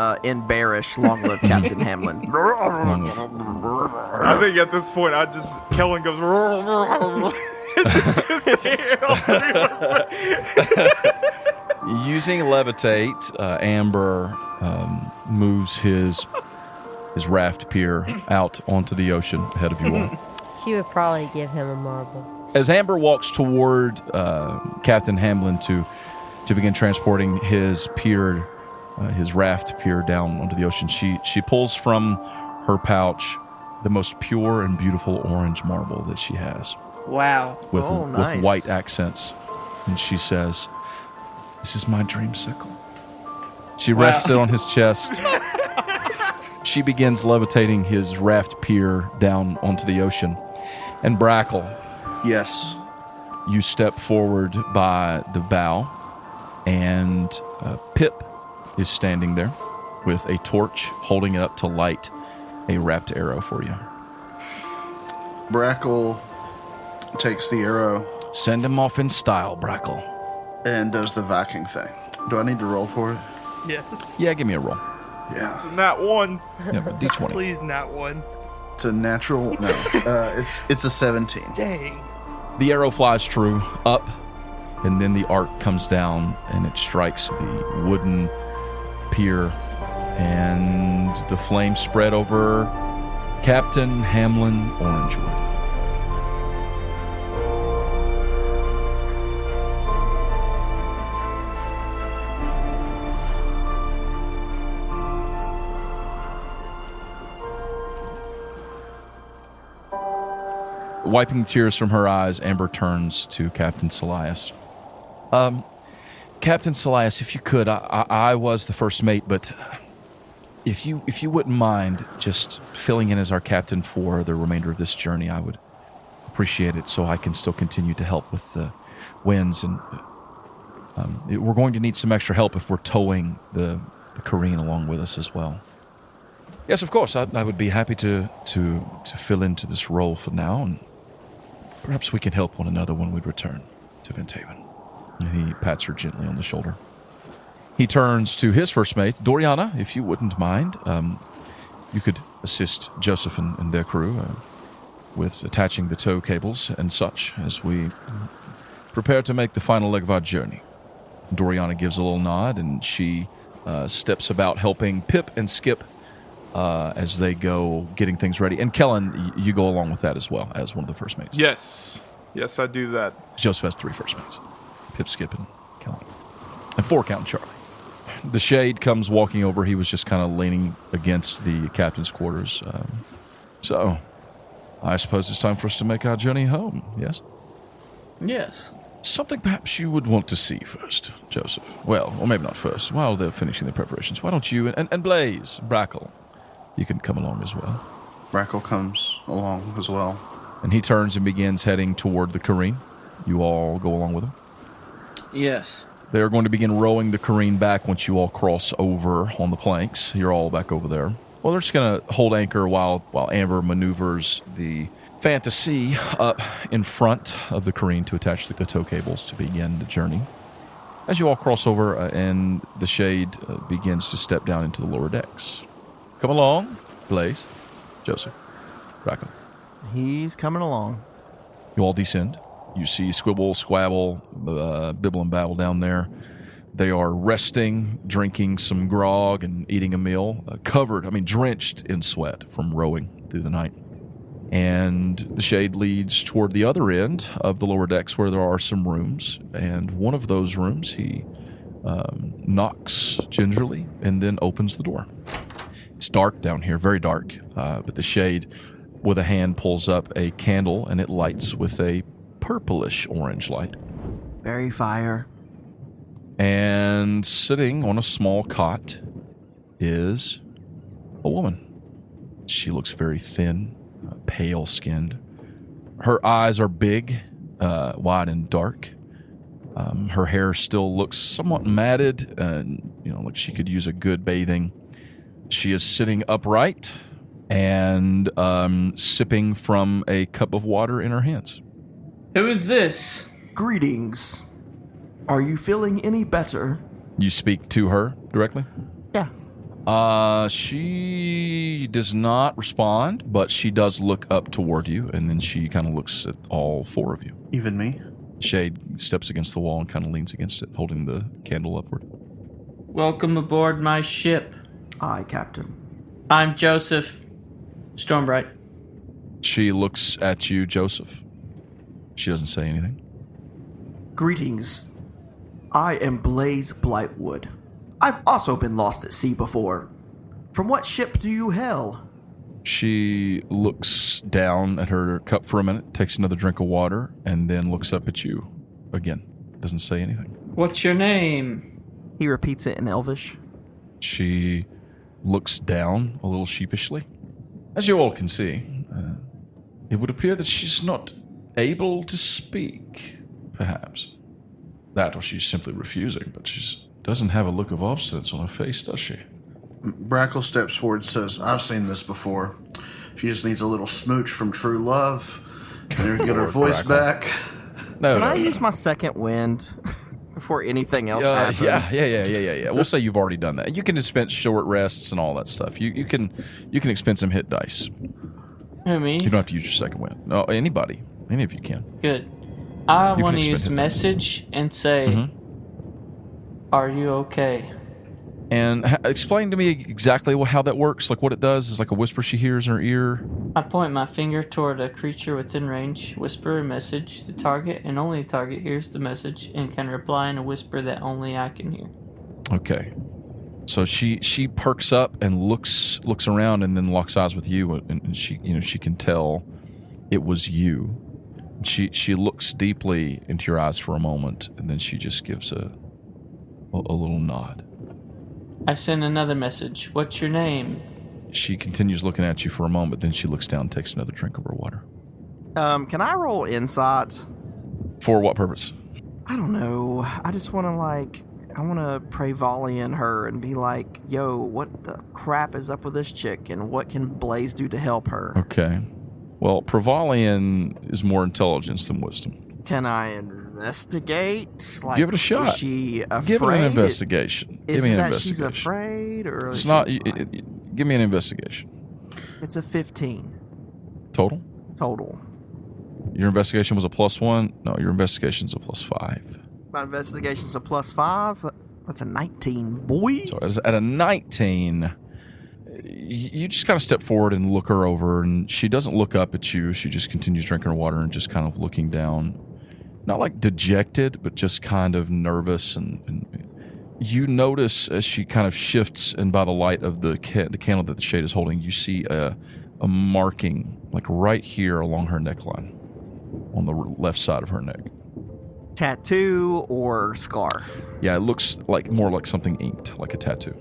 S5: bearish, long live Captain Hamlin.
S7: I think at this point, Kellen goes.
S1: Using levitate, Amber moves his raft pier out onto the ocean ahead of you all.
S3: She would probably give him a marble.
S1: As Amber walks toward Captain Hamlin to begin transporting his pier, his raft pier down onto the ocean, she pulls from her pouch the most pure and beautiful orange marble that she has.
S2: Wow.
S1: With
S5: nice.
S1: white accents. And she says, "This is my dreamsicle." She rests it on his chest. She begins levitating his raft pier down onto the ocean. And Brackle,
S4: Yes.
S1: you step forward by the bow, and Pip is standing there with a torch, holding it up to light a wrapped arrow for you.
S4: Brackle takes the arrow
S1: Send him off in style, Brackle.
S4: and does the Viking thing. Do I need to roll for it?
S6: Yes.
S1: Yeah, give me a roll.
S4: Yeah.
S7: It's not one.
S1: Yeah, but D20.
S6: Please, not one.
S4: It's a natural. No. It's a 17.
S6: Dang.
S1: The arrow flies true up, and then the arc comes down, and it strikes the wooden pier, and the flames spread over Captain Hamlin Orangewood. Wiping tears from her eyes, Amber turns to Captain Salias. Captain Salias, if you could, I was the first mate, but if you wouldn't mind just filling in as our captain for the remainder of this journey, I would appreciate it, so I can still continue to help with the winds. And we're going to need some extra help if we're towing the Careen along with us as well. Yes, of course. I would be happy to fill into this role for now, and perhaps we can help one another when we return to Vinthaven. And he pats her gently on the shoulder. He turns to his first mate, Doriana, if you wouldn't mind. You could assist Joseph and their crew with attaching the tow cables and such as we prepare to make the final leg of our journey. Doriana gives a little nod, and she steps about helping Pip and Skip as they go getting things ready. And Kellen, you go along with that as well as one of the first mates.
S7: Yes, I do that.
S1: Joseph has 3 first mates. Pip, Skip, and Kellen. And 4 counting Charlie. The Shade comes walking over. He was just kind of leaning against the captain's quarters. So, I suppose it's time for us to make our journey home, yes?
S2: Yes.
S1: Something perhaps you would want to see first, Joseph. Well, or maybe not first. While they're finishing the preparations, why don't you and Blaze, Brackle, you can come along as well.
S4: Brackle comes along as well.
S1: And he turns and begins heading toward the Careen. You all go along with him.
S2: Yes.
S1: They are going to begin rowing the Careen back once you all cross over on the planks. You're all back over there. Well, they're just going to hold anchor while Amber maneuvers the Fantasy up in front of the Careen to attach the tow cables to begin the journey. As you all cross over and the Shade begins to step down into the lower decks. Come along, Blaze, Joseph, Brackle.
S5: He's coming along.
S1: You all descend. You see Squibble, Squabble, Bibble, and Babble down there. They are resting, drinking some grog, and eating a meal, drenched in sweat from rowing through the night. And the Shade leads toward the other end of the lower decks where there are some rooms. And one of those rooms, he knocks gingerly and then opens the door. It's dark down here, very dark. But the Shade, with a hand, pulls up a candle, and it lights with a purplish orange light.
S5: Very fire.
S1: And sitting on a small cot is a woman. She looks very thin, pale-skinned. Her eyes are big, wide and dark. Her hair still looks somewhat matted, and like she could use a good bathing. She is sitting upright and sipping from a cup of water in her hands.
S2: Who is this?
S5: Greetings. Are you feeling any better?
S1: You speak to her directly?
S5: Yeah.
S1: She does not respond, but she does look up toward you, and then she kind of looks at all four of you.
S4: Even me?
S1: Shade steps against the wall and kind of leans against it, holding the candle upward.
S2: Welcome aboard my ship.
S5: Aye, Captain.
S2: I'm Joseph Stormbright.
S1: She looks at you, Joseph. She doesn't say anything.
S5: Greetings. I am Blaze Blightwood. I've also been lost at sea before. From what ship do you hail?
S1: She looks down at her cup for a minute, takes another drink of water, and then looks up at you again. Doesn't say anything.
S2: What's your name?
S5: He repeats it in Elvish.
S1: She looks down a little sheepishly. As you all can see, it would appear that she's not able to speak, perhaps. That or she's simply refusing, but she doesn't have a look of obstinance on her face, does she?
S4: Brackle steps forward and says, I've seen this before. She just needs a little smooch from true love. Can we get her voice back?
S1: No,
S5: Can I
S1: no.
S5: use my second wind before anything else happens?
S1: Yeah. We'll say you've already done that. You can dispense short rests and all that stuff. You can expend some hit dice.
S2: Who, me?
S1: You don't have to use your second wind. No, anybody. Any of you can.
S2: Good. I
S1: You
S2: want
S1: can
S2: to use
S1: expend hit
S2: message and say, are you okay?
S1: And explain to me exactly how that works. Like what it does is like a whisper she hears in her ear.
S2: I point my finger toward a creature within range, whisper a message to target, and only the target hears the message and can reply in a whisper that only I can hear.
S1: Okay. So she perks up and looks around and then locks eyes with you, and she can tell it was you. She looks deeply into your eyes for a moment, and then she just gives a little nod.
S2: I send another message. What's your name?
S1: She continues looking at you for a moment, then she looks down and takes another drink of her water.
S5: Can I roll insight?
S1: For what purpose?
S5: I don't know. I just want to I want to pray volley in her and be like, yo, what the crap is up with this chick and what can Blaze do to help her?
S1: Okay. Well, Prevalian is more intelligence than wisdom.
S5: Can I investigate?
S1: Give it a shot.
S5: Is she afraid?
S1: Give me an investigation.
S5: Is
S1: Give me
S5: it
S1: an
S5: that
S1: investigation.
S5: she's afraid? Or
S1: It's
S5: is
S1: not.
S5: she-
S1: Give me an investigation.
S5: It's a 15
S1: Total?
S5: total.
S1: Your investigation was a +1? No, your investigation's a +5.
S5: My investigation's a +5. That's a 19, boy.
S1: So at a 19, you just kind of step forward and look her over, and she doesn't look up at you. She just continues drinking her water and just kind of looking down. Not like dejected, but just kind of nervous. And you notice as she kind of shifts, and by the light of the candle that the shade is holding, you see a marking like right here along her neckline, on the left side of her neck.
S5: Tattoo or scar?
S1: Yeah, it looks like more like something inked, like a tattoo.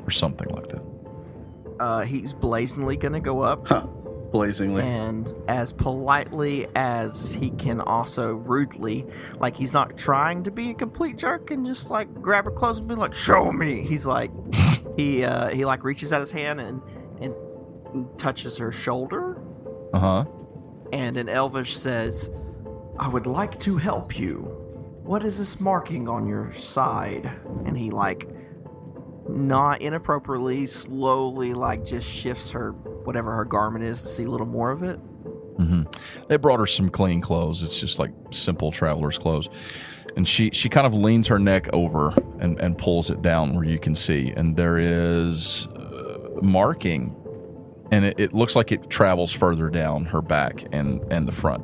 S1: Or something like that.
S5: He's blazingly gonna go up
S4: Blazingly.
S5: and as politely as he can, also rudely, like he's not trying to be a complete jerk and just like grab her clothes and be like, show me. He's like, he like reaches out his hand and touches her shoulder, and in Elvish says, I would like to help you. What is this marking on your side? And he like, not inappropriately, slowly, like just shifts her, whatever her garment is, to see a little more of it.
S1: They brought her some clean clothes. It's just like simple traveler's clothes. And she kind of leans her neck over and pulls it down where you can see. And there is marking, and it looks like it travels further down her back and the front.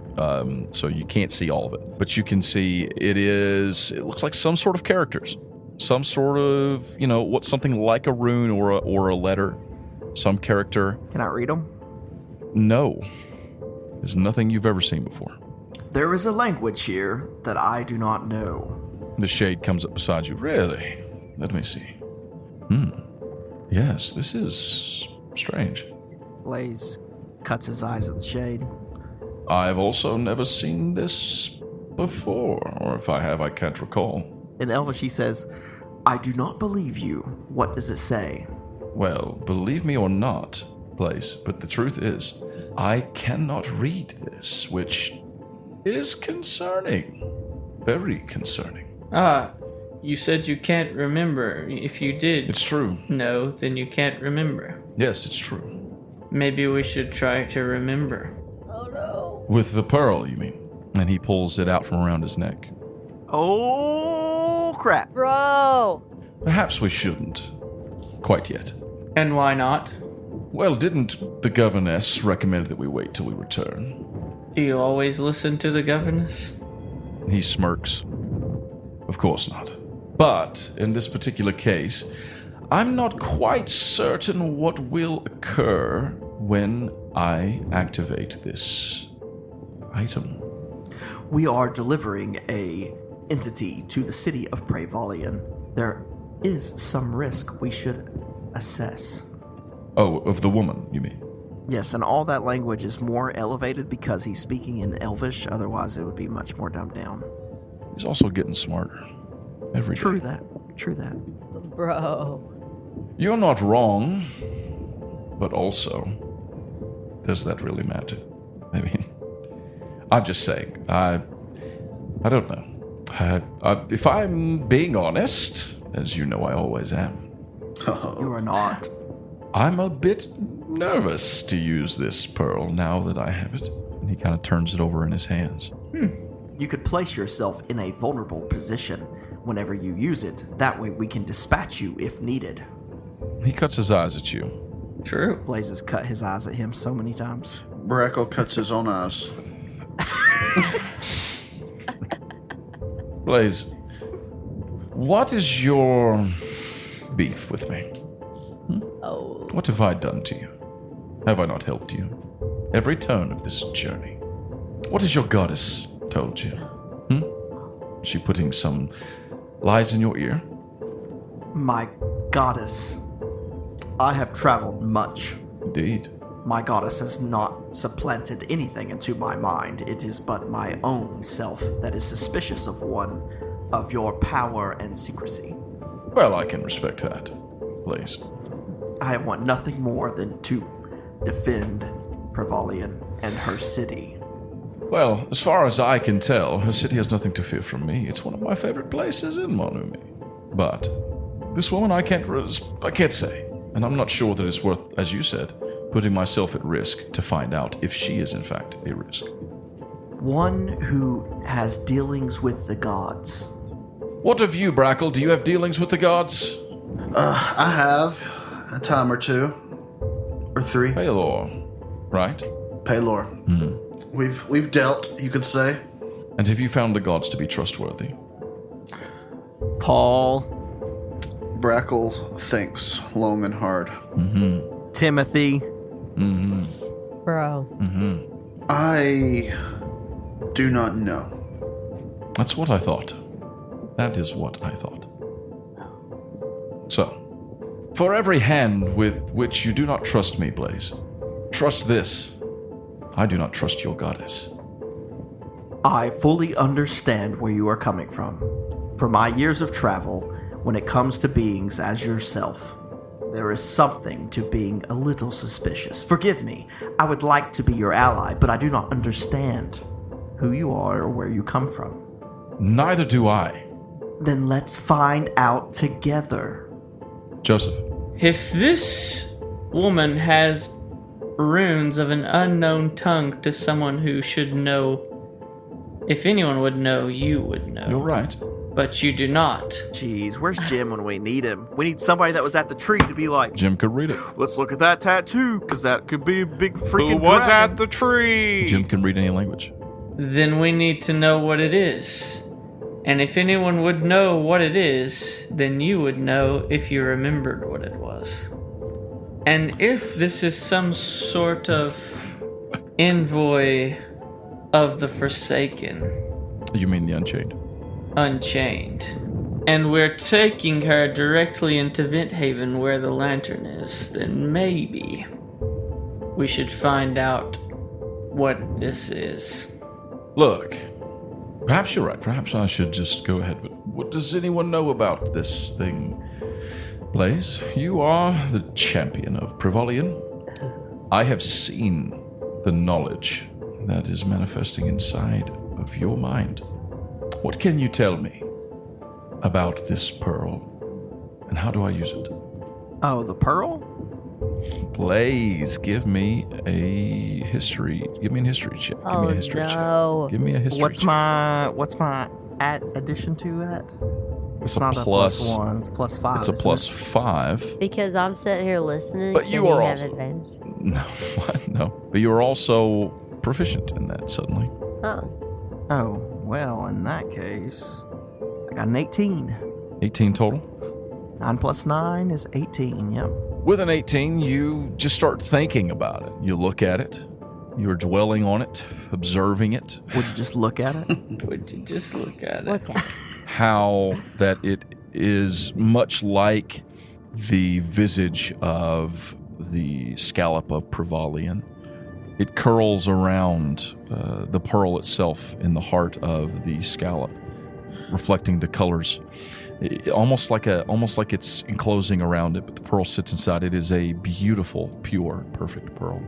S1: So you can't see all of it. But you can see it looks like some sort of characters. Some sort of, something like a rune or a letter. Some character.
S5: Can I read them?
S1: No. There's nothing you've ever seen before.
S5: There is a language here that I do not know.
S1: The shade comes up beside you. Really? Let me see. Yes, this is strange.
S5: Blaze cuts his eyes at the shade.
S1: I've also never seen this before, or if I have, I can't recall.
S5: In Elvish, he says, I do not believe you. What does it say?
S1: Well, believe me or not, Blaze, but the truth is, I cannot read this, which is concerning. Very concerning.
S2: You said you can't remember. If you did
S1: It's true.
S2: know, then you can't remember.
S1: Yes, it's true.
S2: Maybe we should try to remember.
S1: With the pearl, you mean? And he pulls it out from around his neck.
S5: Oh, crap.
S3: Bro!
S1: Perhaps we shouldn't. Quite yet.
S2: And why not?
S1: Well, didn't the governess recommend that we wait till we return?
S2: Do you always listen to the governess?
S1: He smirks. Of course not. But, in this particular case, I'm not quite certain what will occur when I activate this item.
S5: We are delivering a entity to the city of Prevalian. There is some risk we should assess.
S1: Oh, of the woman, you mean?
S5: Yes, and all that language is more elevated because he's speaking in Elvish, otherwise it would be much more dumbed down.
S1: He's also getting smarter. Every day.
S5: True that.
S3: Bro.
S1: You're not wrong. But also, does that really matter? I mean, I'm just saying. I don't know. If I'm being honest, as you know I always am,
S5: You are not.
S1: I'm a bit nervous to use this pearl now that I have it. And he kind of turns it over in his hands.
S5: You could place yourself in a vulnerable position whenever you use it. That way we can dispatch you if needed.
S1: He cuts his eyes at you.
S2: True.
S5: Blaze has cut his eyes at him so many times.
S4: Brackle cuts his own eyes.
S1: Blaze, what is your beef with me?
S3: Oh.
S1: What have I done to you? Have I not helped you? Every turn of this journey. What has your goddess told you? Is she putting some lies in your ear?
S5: My goddess. I have traveled much.
S1: Indeed.
S5: My goddess has not supplanted anything into my mind. It is but my own self that is suspicious of one of your power and secrecy.
S1: Well, I can respect that. Blaze.
S5: I want nothing more than to defend Prevalian and her city.
S1: Well, as far as I can tell, her city has nothing to fear from me. It's one of my favorite places in Monumi. But this woman I can't say. And I'm not sure that it's worth, as you said, putting myself at risk to find out if she is in fact a risk.
S5: One who has dealings with the gods.
S1: What of you, Brackle? Do you have dealings with the gods?
S4: I have a time or two. Or three.
S1: Paylor, right?
S4: Paylor. We've dealt, you could say.
S1: And have you found the gods to be trustworthy?
S5: Paul.
S4: Brackle thinks long and hard.
S5: Timothy.
S3: Bro.
S4: I do not know.
S1: That's what I thought. That is what I thought. So, for every hand with which you do not trust me, Blaze, trust this. I do not trust your goddess.
S5: I fully understand where you are coming from. For my years of travel, when it comes to beings as yourself, there is something to being a little suspicious. Forgive me. I would like to be your ally, but I do not understand who you are or where you come from.
S1: Neither do I.
S5: Then let's find out together.
S1: Joseph.
S2: If this woman has runes of an unknown tongue to someone who should know, if anyone would know, you would know.
S1: You're right.
S2: But you do not.
S5: Jeez, where's Jim when we need him? We need somebody that was at the tree to be like,
S1: Jim could read it.
S5: let's look at that tattoo, because that could be a big
S7: Who
S5: freaking
S7: was
S5: dragon.
S7: at the tree?
S1: Jim can read any language.
S2: Then we need to know what it is. And if anyone would know what it is, then you would know if you remembered what it was. And if this is some sort of envoy of the Forsaken,
S1: You mean the Unchained?
S2: Unchained, and we're taking her directly into Vinthaven where the lantern is, then maybe we should find out what this is.
S1: Look, perhaps you're right. Perhaps I should just go ahead. But what does anyone know about this thing? Blaze, you are the champion of Prevalian. I have seen the knowledge that is manifesting inside of your mind. What can you tell me about this pearl, and how do I use it?
S5: Oh, the pearl?
S1: Please give me a history. Give me a history check. Give me a history
S3: no.
S1: check. Give me a history
S5: What's
S1: check.
S5: my addition to that?
S1: It's a
S5: not
S1: plus
S5: a +1. It's +5.
S1: It's a
S5: isn't it?
S1: +5.
S3: Because I'm sitting here listening.
S1: But you
S3: can
S1: are
S3: have
S1: also-
S3: advantage.
S1: No, what? No. But you are also proficient in that suddenly.
S3: Oh.
S5: Oh, well, in that case, I got an 18.
S1: 18 total.
S5: 9 plus 9 is 18, yep.
S1: With an 18, you just start thinking about it. You look at it. You're dwelling on it, observing it.
S5: Would you just look at it?
S2: Would you just look at it?
S3: Look at it.
S1: How that it is much like the visage of the scallop of Prevalian. It curls around the pearl itself in the heart of the scallop, reflecting the colors, almost like it's enclosing around it. But the pearl sits inside. It is a beautiful, pure, perfect pearl.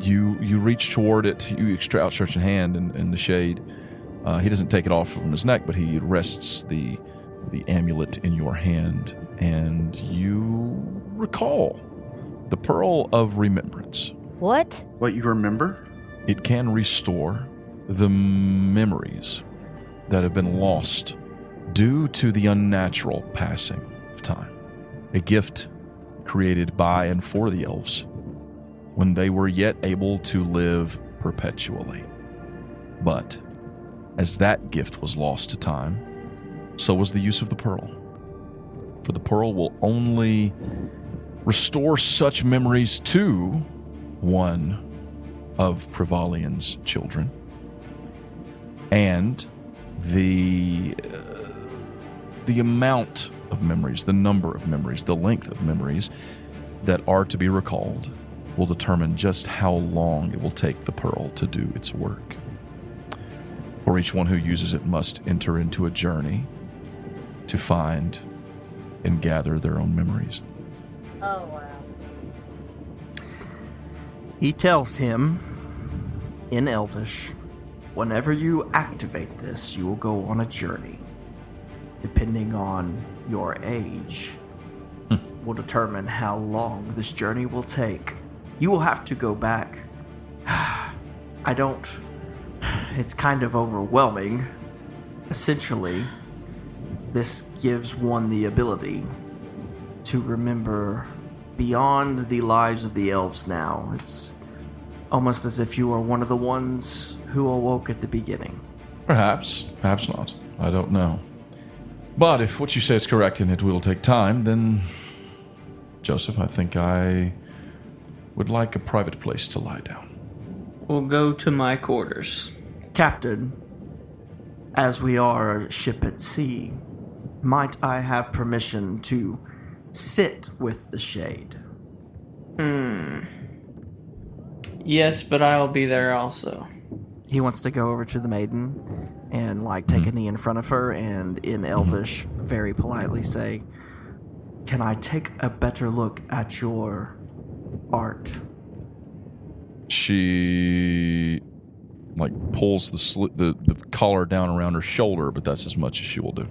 S1: You reach toward it. You outstretch a hand in the shade. He doesn't take it off from his neck, but he rests the amulet in your hand, and you recall the pearl of remembrance.
S3: What?
S4: What, you remember?
S1: It can restore the memories that have been lost due to the unnatural passing of time. A gift created by and for the elves when they were yet able to live perpetually. But as that gift was lost to time, so was the use of the pearl. For the pearl will only restore such memories to one of Prevalian's children, and the amount of memories, the number of memories, the length of memories that are to be recalled will determine just how long it will take the pearl to do its work. For each one who uses it must enter into a journey to find and gather their own memories.
S3: Oh, wow.
S5: He tells him in Elvish, whenever you activate this, you will go on a journey. Depending on your age, will determine how long this journey will take. You will have to go back. It's kind of overwhelming. Essentially, this gives one the ability to remember beyond the lives of the elves now. It's almost as if you are one of the ones who awoke at the beginning.
S1: Perhaps not. I don't know. But if what you say is correct and it will take time, then, Joseph, I think I would like a private place to lie down.
S2: We'll go to my quarters.
S5: Captain, as we are a ship at sea, might I have permission to sit with the shade?
S2: Yes, but I'll be there also.
S5: He wants to go over to the maiden and take a knee in front of her and in Elvish very politely say, "Can I take a better look at your art?"
S1: She pulls the collar down around her shoulder, but that's as much as she will do.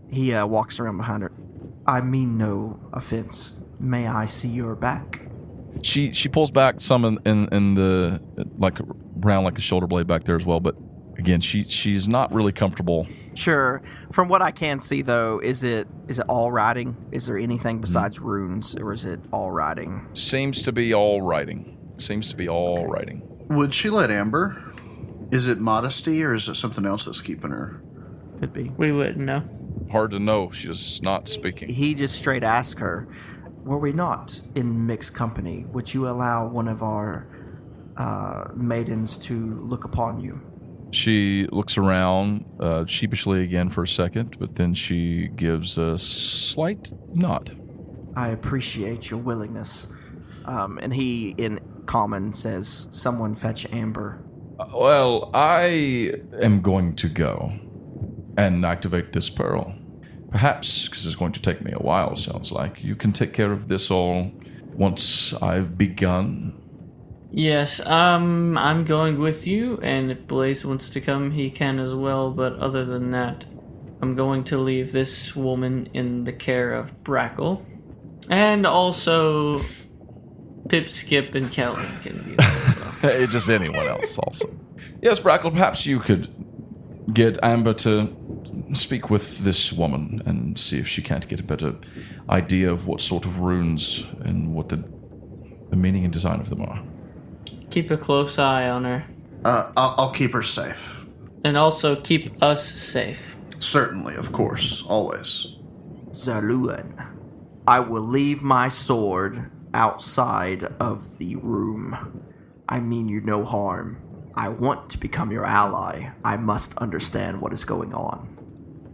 S5: He walks around behind her. "I mean no offense. May I see your back?"
S1: She pulls back some in the around a shoulder blade back there as well, but again, she's not really comfortable.
S5: Sure. From what I can see, though, is it all writing? Is there anything besides runes, or is it all writing?
S1: Seems to be all writing. Writing.
S4: Would she let Amber? Is it modesty or is it something else that's keeping her?
S5: Could be.
S2: We wouldn't know.
S1: Hard to know. She is not speaking.
S5: He just straight asked her, "Were we not in mixed company? Would you allow one of our maidens to look upon you?"
S1: She looks around sheepishly again for a second, but then she gives a slight nod.
S5: "I appreciate your willingness." And he, in common, says, "Someone fetch Amber."
S1: Well, I am going to go and activate this pearl. Perhaps, because it's going to take me a while, sounds like. You can take care of this all once I've begun.
S2: Yes, I'm going with you, and if Blaze wants to come, he can as well, but other than that, I'm going to leave this woman in the care of Brackle. And also, Pip, Skip, and Kelly can be there as well.
S1: Just anyone else also. Yes, Brackle, perhaps you could get Amber to speak with this woman and see if she can't get a better idea of what sort of runes and what the meaning and design of them are.
S2: Keep a close eye on her.
S4: I'll keep her safe.
S2: And also keep us safe.
S4: Certainly, of course, always.
S5: Zerluan, I will leave my sword outside of the room. I mean you no harm. I want to become your ally. I must understand what is going on.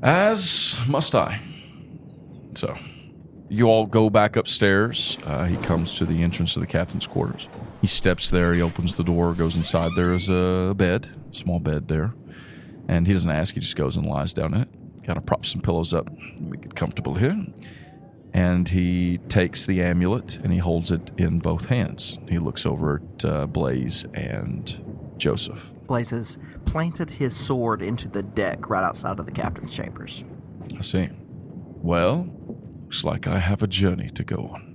S1: As must I. So, you all go back upstairs. He comes to the entrance of the captain's quarters. He steps there, he opens the door, goes inside. There is a bed, small bed there. And he doesn't ask, he just goes and lies down in it. Kind of props some pillows up, make it comfortable here. And he takes the amulet and he holds it in both hands. He looks over at Blaze and Joseph.
S5: Blaze has planted his sword into the deck right outside of the captain's chambers.
S1: I see. Well, looks like I have a journey to go on.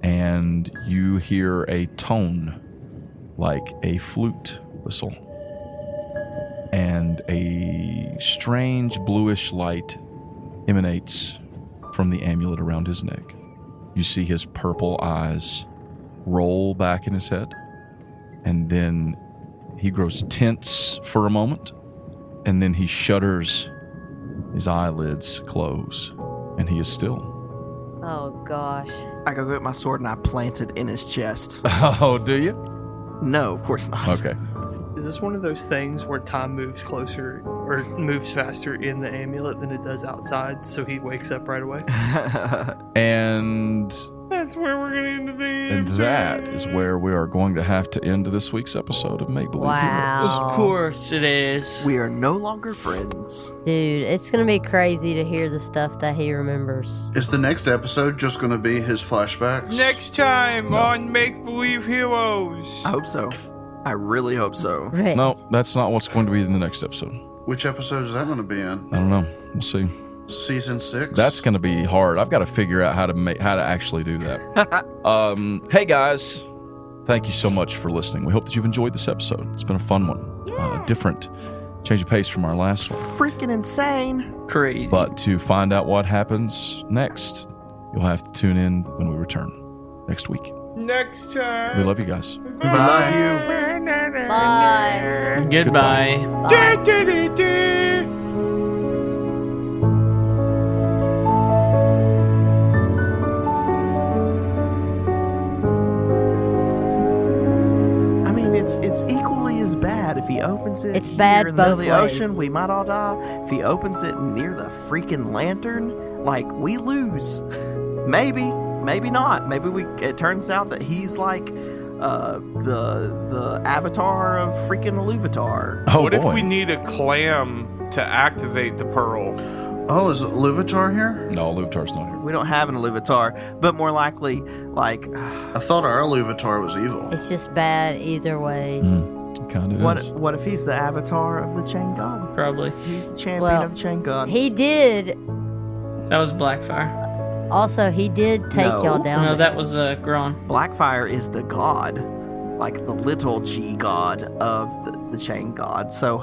S1: And you hear a tone like a flute whistle. And a strange bluish light emanates from the amulet around his neck. You see his purple eyes roll back in his head. And then he grows tense for a moment. And then he shudders. His eyelids close. And he is still.
S3: Oh, gosh.
S5: I go get my sword and I plant it in his chest.
S1: Oh, do you?
S5: No, of course not.
S1: Okay.
S6: Is this one of those things where time moves closer or moves faster in the amulet than it does outside, so he wakes up right away?
S1: And
S6: That's where we're going to end the
S1: and that is where we are going to have to end this week's episode of Make Believe
S3: Wow.
S2: Of course it is.
S5: We are no longer friends.
S3: Dude, it's going to be crazy to hear the stuff that he remembers.
S4: Is the next episode just going to be his flashbacks?
S7: Next time on Make Believe Heroes.
S5: I hope so. I really hope so.
S3: Right.
S1: No, that's not what's going to be in the next episode.
S4: Which episode is that going to be in?
S1: I don't know. We'll see.
S4: Season 6?
S1: That's going to be hard. I've got to figure out how to actually do that. Hey guys, thank you so much for listening. We hope that you've enjoyed this episode. It's been a fun one, different, change of pace from our last one.
S5: Freaking insane.
S2: Crazy.
S1: But to find out what happens next, you'll have to tune in when we return next week.
S7: Next time.
S1: We love you guys.
S5: We love you.
S3: Bye.
S2: Goodbye.
S3: Bye.
S5: I mean, it's equally as bad if he opens it.
S3: It's
S5: here
S3: bad
S5: in the middle of
S3: both
S5: the
S3: ways.
S5: ocean. We might all die. If he opens it near the freaking lantern, like we lose. Maybe not. Maybe it turns out that he's like the avatar of freaking Iluvatar.
S1: Oh,
S7: What
S1: boy.
S7: if we need a clam to activate the pearl?
S4: Oh, is Iluvatar here?
S1: No, Luvatar's not here.
S5: We don't have an Iluvatar, but more likely, like,
S4: I thought our Iluvatar was evil.
S3: It's just bad either way.
S1: Kind of is.
S5: what if he's the avatar of the chain god?
S2: Probably.
S5: He's the champion
S3: Well,
S5: of the chain god.
S3: He did.
S2: That was Blackfire.
S3: Also, he did take
S5: No.
S3: y'all down.
S2: No,
S3: there.
S2: that was Gron.
S5: Blackfire is the god, like the little g god of the chain god. So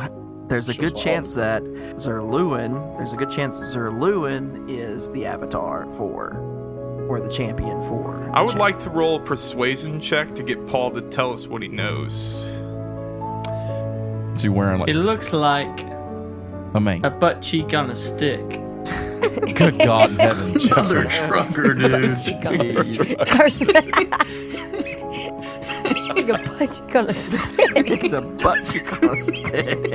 S5: there's a good chance that Zerluan is the avatar for, or the champion for.
S7: I would like to roll a persuasion check to get Paul to tell us what he knows.
S1: Is he wearing
S2: It
S1: like
S2: looks like
S1: a mane?
S2: a butt cheek on a stick.
S1: Good God in heaven,
S4: Another
S1: Jeffrey.
S4: trucker, dude.
S3: It's like a punch gonna stick.
S5: It's a butt cheek on a stick.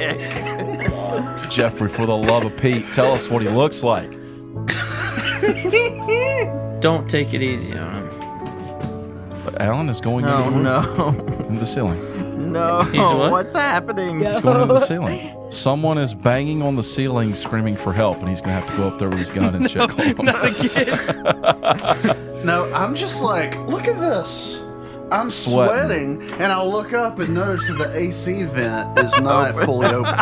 S1: Jeffrey, for the love of Pete, tell us what he looks like.
S2: Don't take it easy on him.
S1: But Alan is going
S5: Oh
S1: into,
S5: no,
S1: into the ceiling.
S5: no!
S2: He's what?
S5: What's happening?
S1: He's going into the ceiling. Someone is banging on the ceiling, screaming for help, and he's going to have to go up there with his gun and check on him.
S7: Not again.
S4: No, I'm just like, look at this. I'm sweating, and I look up and notice that the AC vent is not fully open.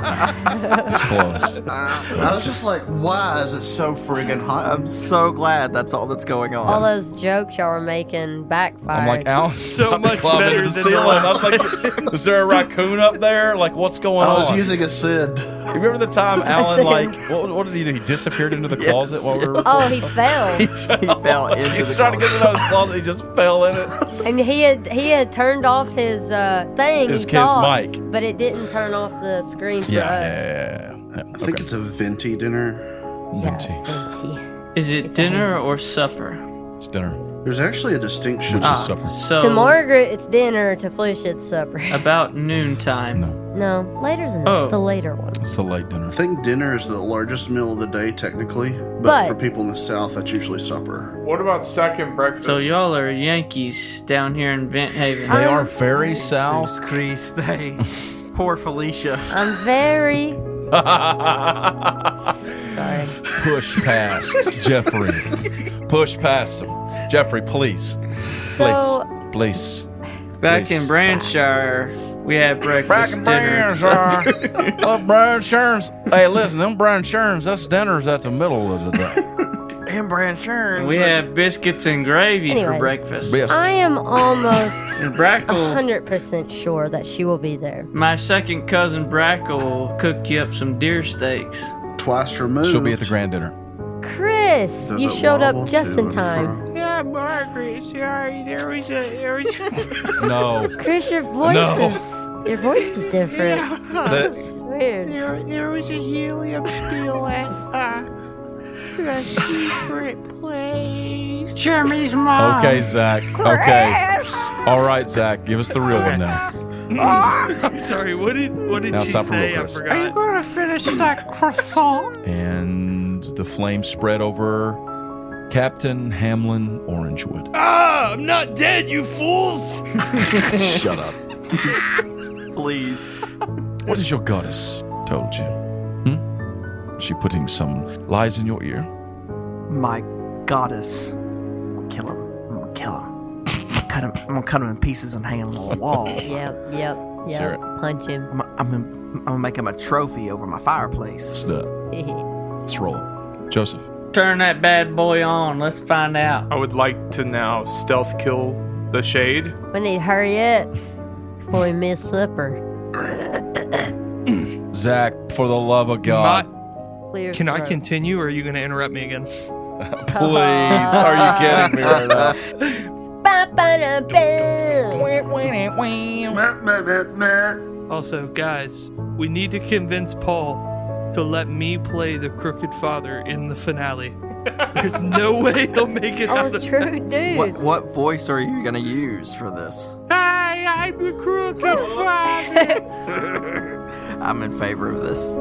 S1: It's closed.
S4: I was just like, why is it so friggin' hot?
S5: I'm so glad that's all that's going on.
S3: All those jokes y'all were making backfired.
S1: I'm like, Alan,
S6: So much better
S1: the
S6: than
S1: ceiling.
S6: the
S1: I was like, is there a raccoon up there? Like, what's going
S4: I
S1: on?
S4: was using a SID.
S1: You remember the time Alan, like, what did he do? He disappeared into the closet while we were.
S3: Oh, he fell.
S5: He fell into
S1: He was
S5: the
S1: trying to get into his closet. He just fell in it.
S3: And he had turned off his thing.
S1: His
S3: he thought,
S1: mic.
S3: but it didn't turn off the screen for us.
S1: Yeah.
S4: I think it's a venti dinner.
S1: Venti.
S3: Venti.
S2: Is it dinner or supper?
S1: It's dinner.
S4: There's actually a distinction.
S1: Which is supper.
S2: So
S3: To Margaret, it's dinner. To Felicia, it's supper.
S2: about noontime.
S1: No,
S3: No, later than
S2: Oh.
S3: the later one.
S1: it's the late dinner.
S4: I think dinner is the largest meal of the day, technically. But
S3: But-
S4: for people in the South, that's usually supper.
S7: What about second breakfast?
S2: So y'all are Yankees down here in Vinthaven.
S1: They are very south.
S5: Jesus Christ, poor Felicia.
S3: I'm very sorry.
S1: Push past Jeffrey. Push past him. Jeffrey, please.
S3: So
S1: Please.
S2: Back
S1: Please.
S2: in Branshire, we had breakfast dinner.
S1: Brown Sherms. Hey, listen, them Brown Sherms, that's dinners at the middle of the day.
S5: And Brand Shern.
S2: We had biscuits and gravy for
S3: Anyways.
S2: breakfast.
S1: Biscuits.
S3: I am almost
S2: And Brackle,
S3: 100% sure that she will be there.
S2: my second cousin Brackle, will cook you up some deer steaks.
S4: Twice removed.
S1: She'll be at the grand dinner.
S3: Chris,
S4: Does
S3: you
S4: it
S3: showed
S4: wobble
S3: up just
S4: to
S3: in
S4: and
S3: time.
S4: fro?
S2: Yeah, Margaret, sorry, there was
S1: No.
S3: Chris, your voice is different.
S1: That-
S3: That's weird.
S2: there was a helium spill at the secret place. Jeremy's mom.
S1: Okay, Zach. Okay. All right, Zach. Give us the real one now.
S6: I'm sorry. What did
S1: Now
S6: she
S1: stop for real,
S6: say? I
S1: Chris.
S6: forgot.
S2: gonna finish that croissant?
S1: And the flame spread over Captain Hamlin Orangewood.
S6: Ah, I'm not dead, you fools!
S1: Shut up.
S5: Please.
S1: What has your goddess told you? Is she putting some lies in your ear?
S5: My goddess. I'm gonna kill him. I'm gonna kill him. I'm gonna cut him in pieces and hang him on the wall.
S3: Yep.
S1: hear it.
S3: Punch him.
S5: I'm gonna make him a trophy over my fireplace.
S1: Let's roll. Joseph.
S2: Turn that bad boy on. Let's find out.
S7: I would like to now stealth kill the shade.
S3: We need to hurry up before we miss supper.
S1: Zach, for the love of God.
S3: Clear
S6: Can I
S3: throat.
S6: continue, or are you going to interrupt me again?
S1: Please. Are you kidding me right now?
S3: Ba-ba-da-bam.
S6: Also, guys, we need to convince Paul to let me play the Crooked Father in the finale. There's no way he'll make it out
S3: Oh,
S6: of
S3: true, dude.
S5: What voice are you gonna use for this?
S2: Hi, I'm the Crooked Father.
S5: I'm in favor of this.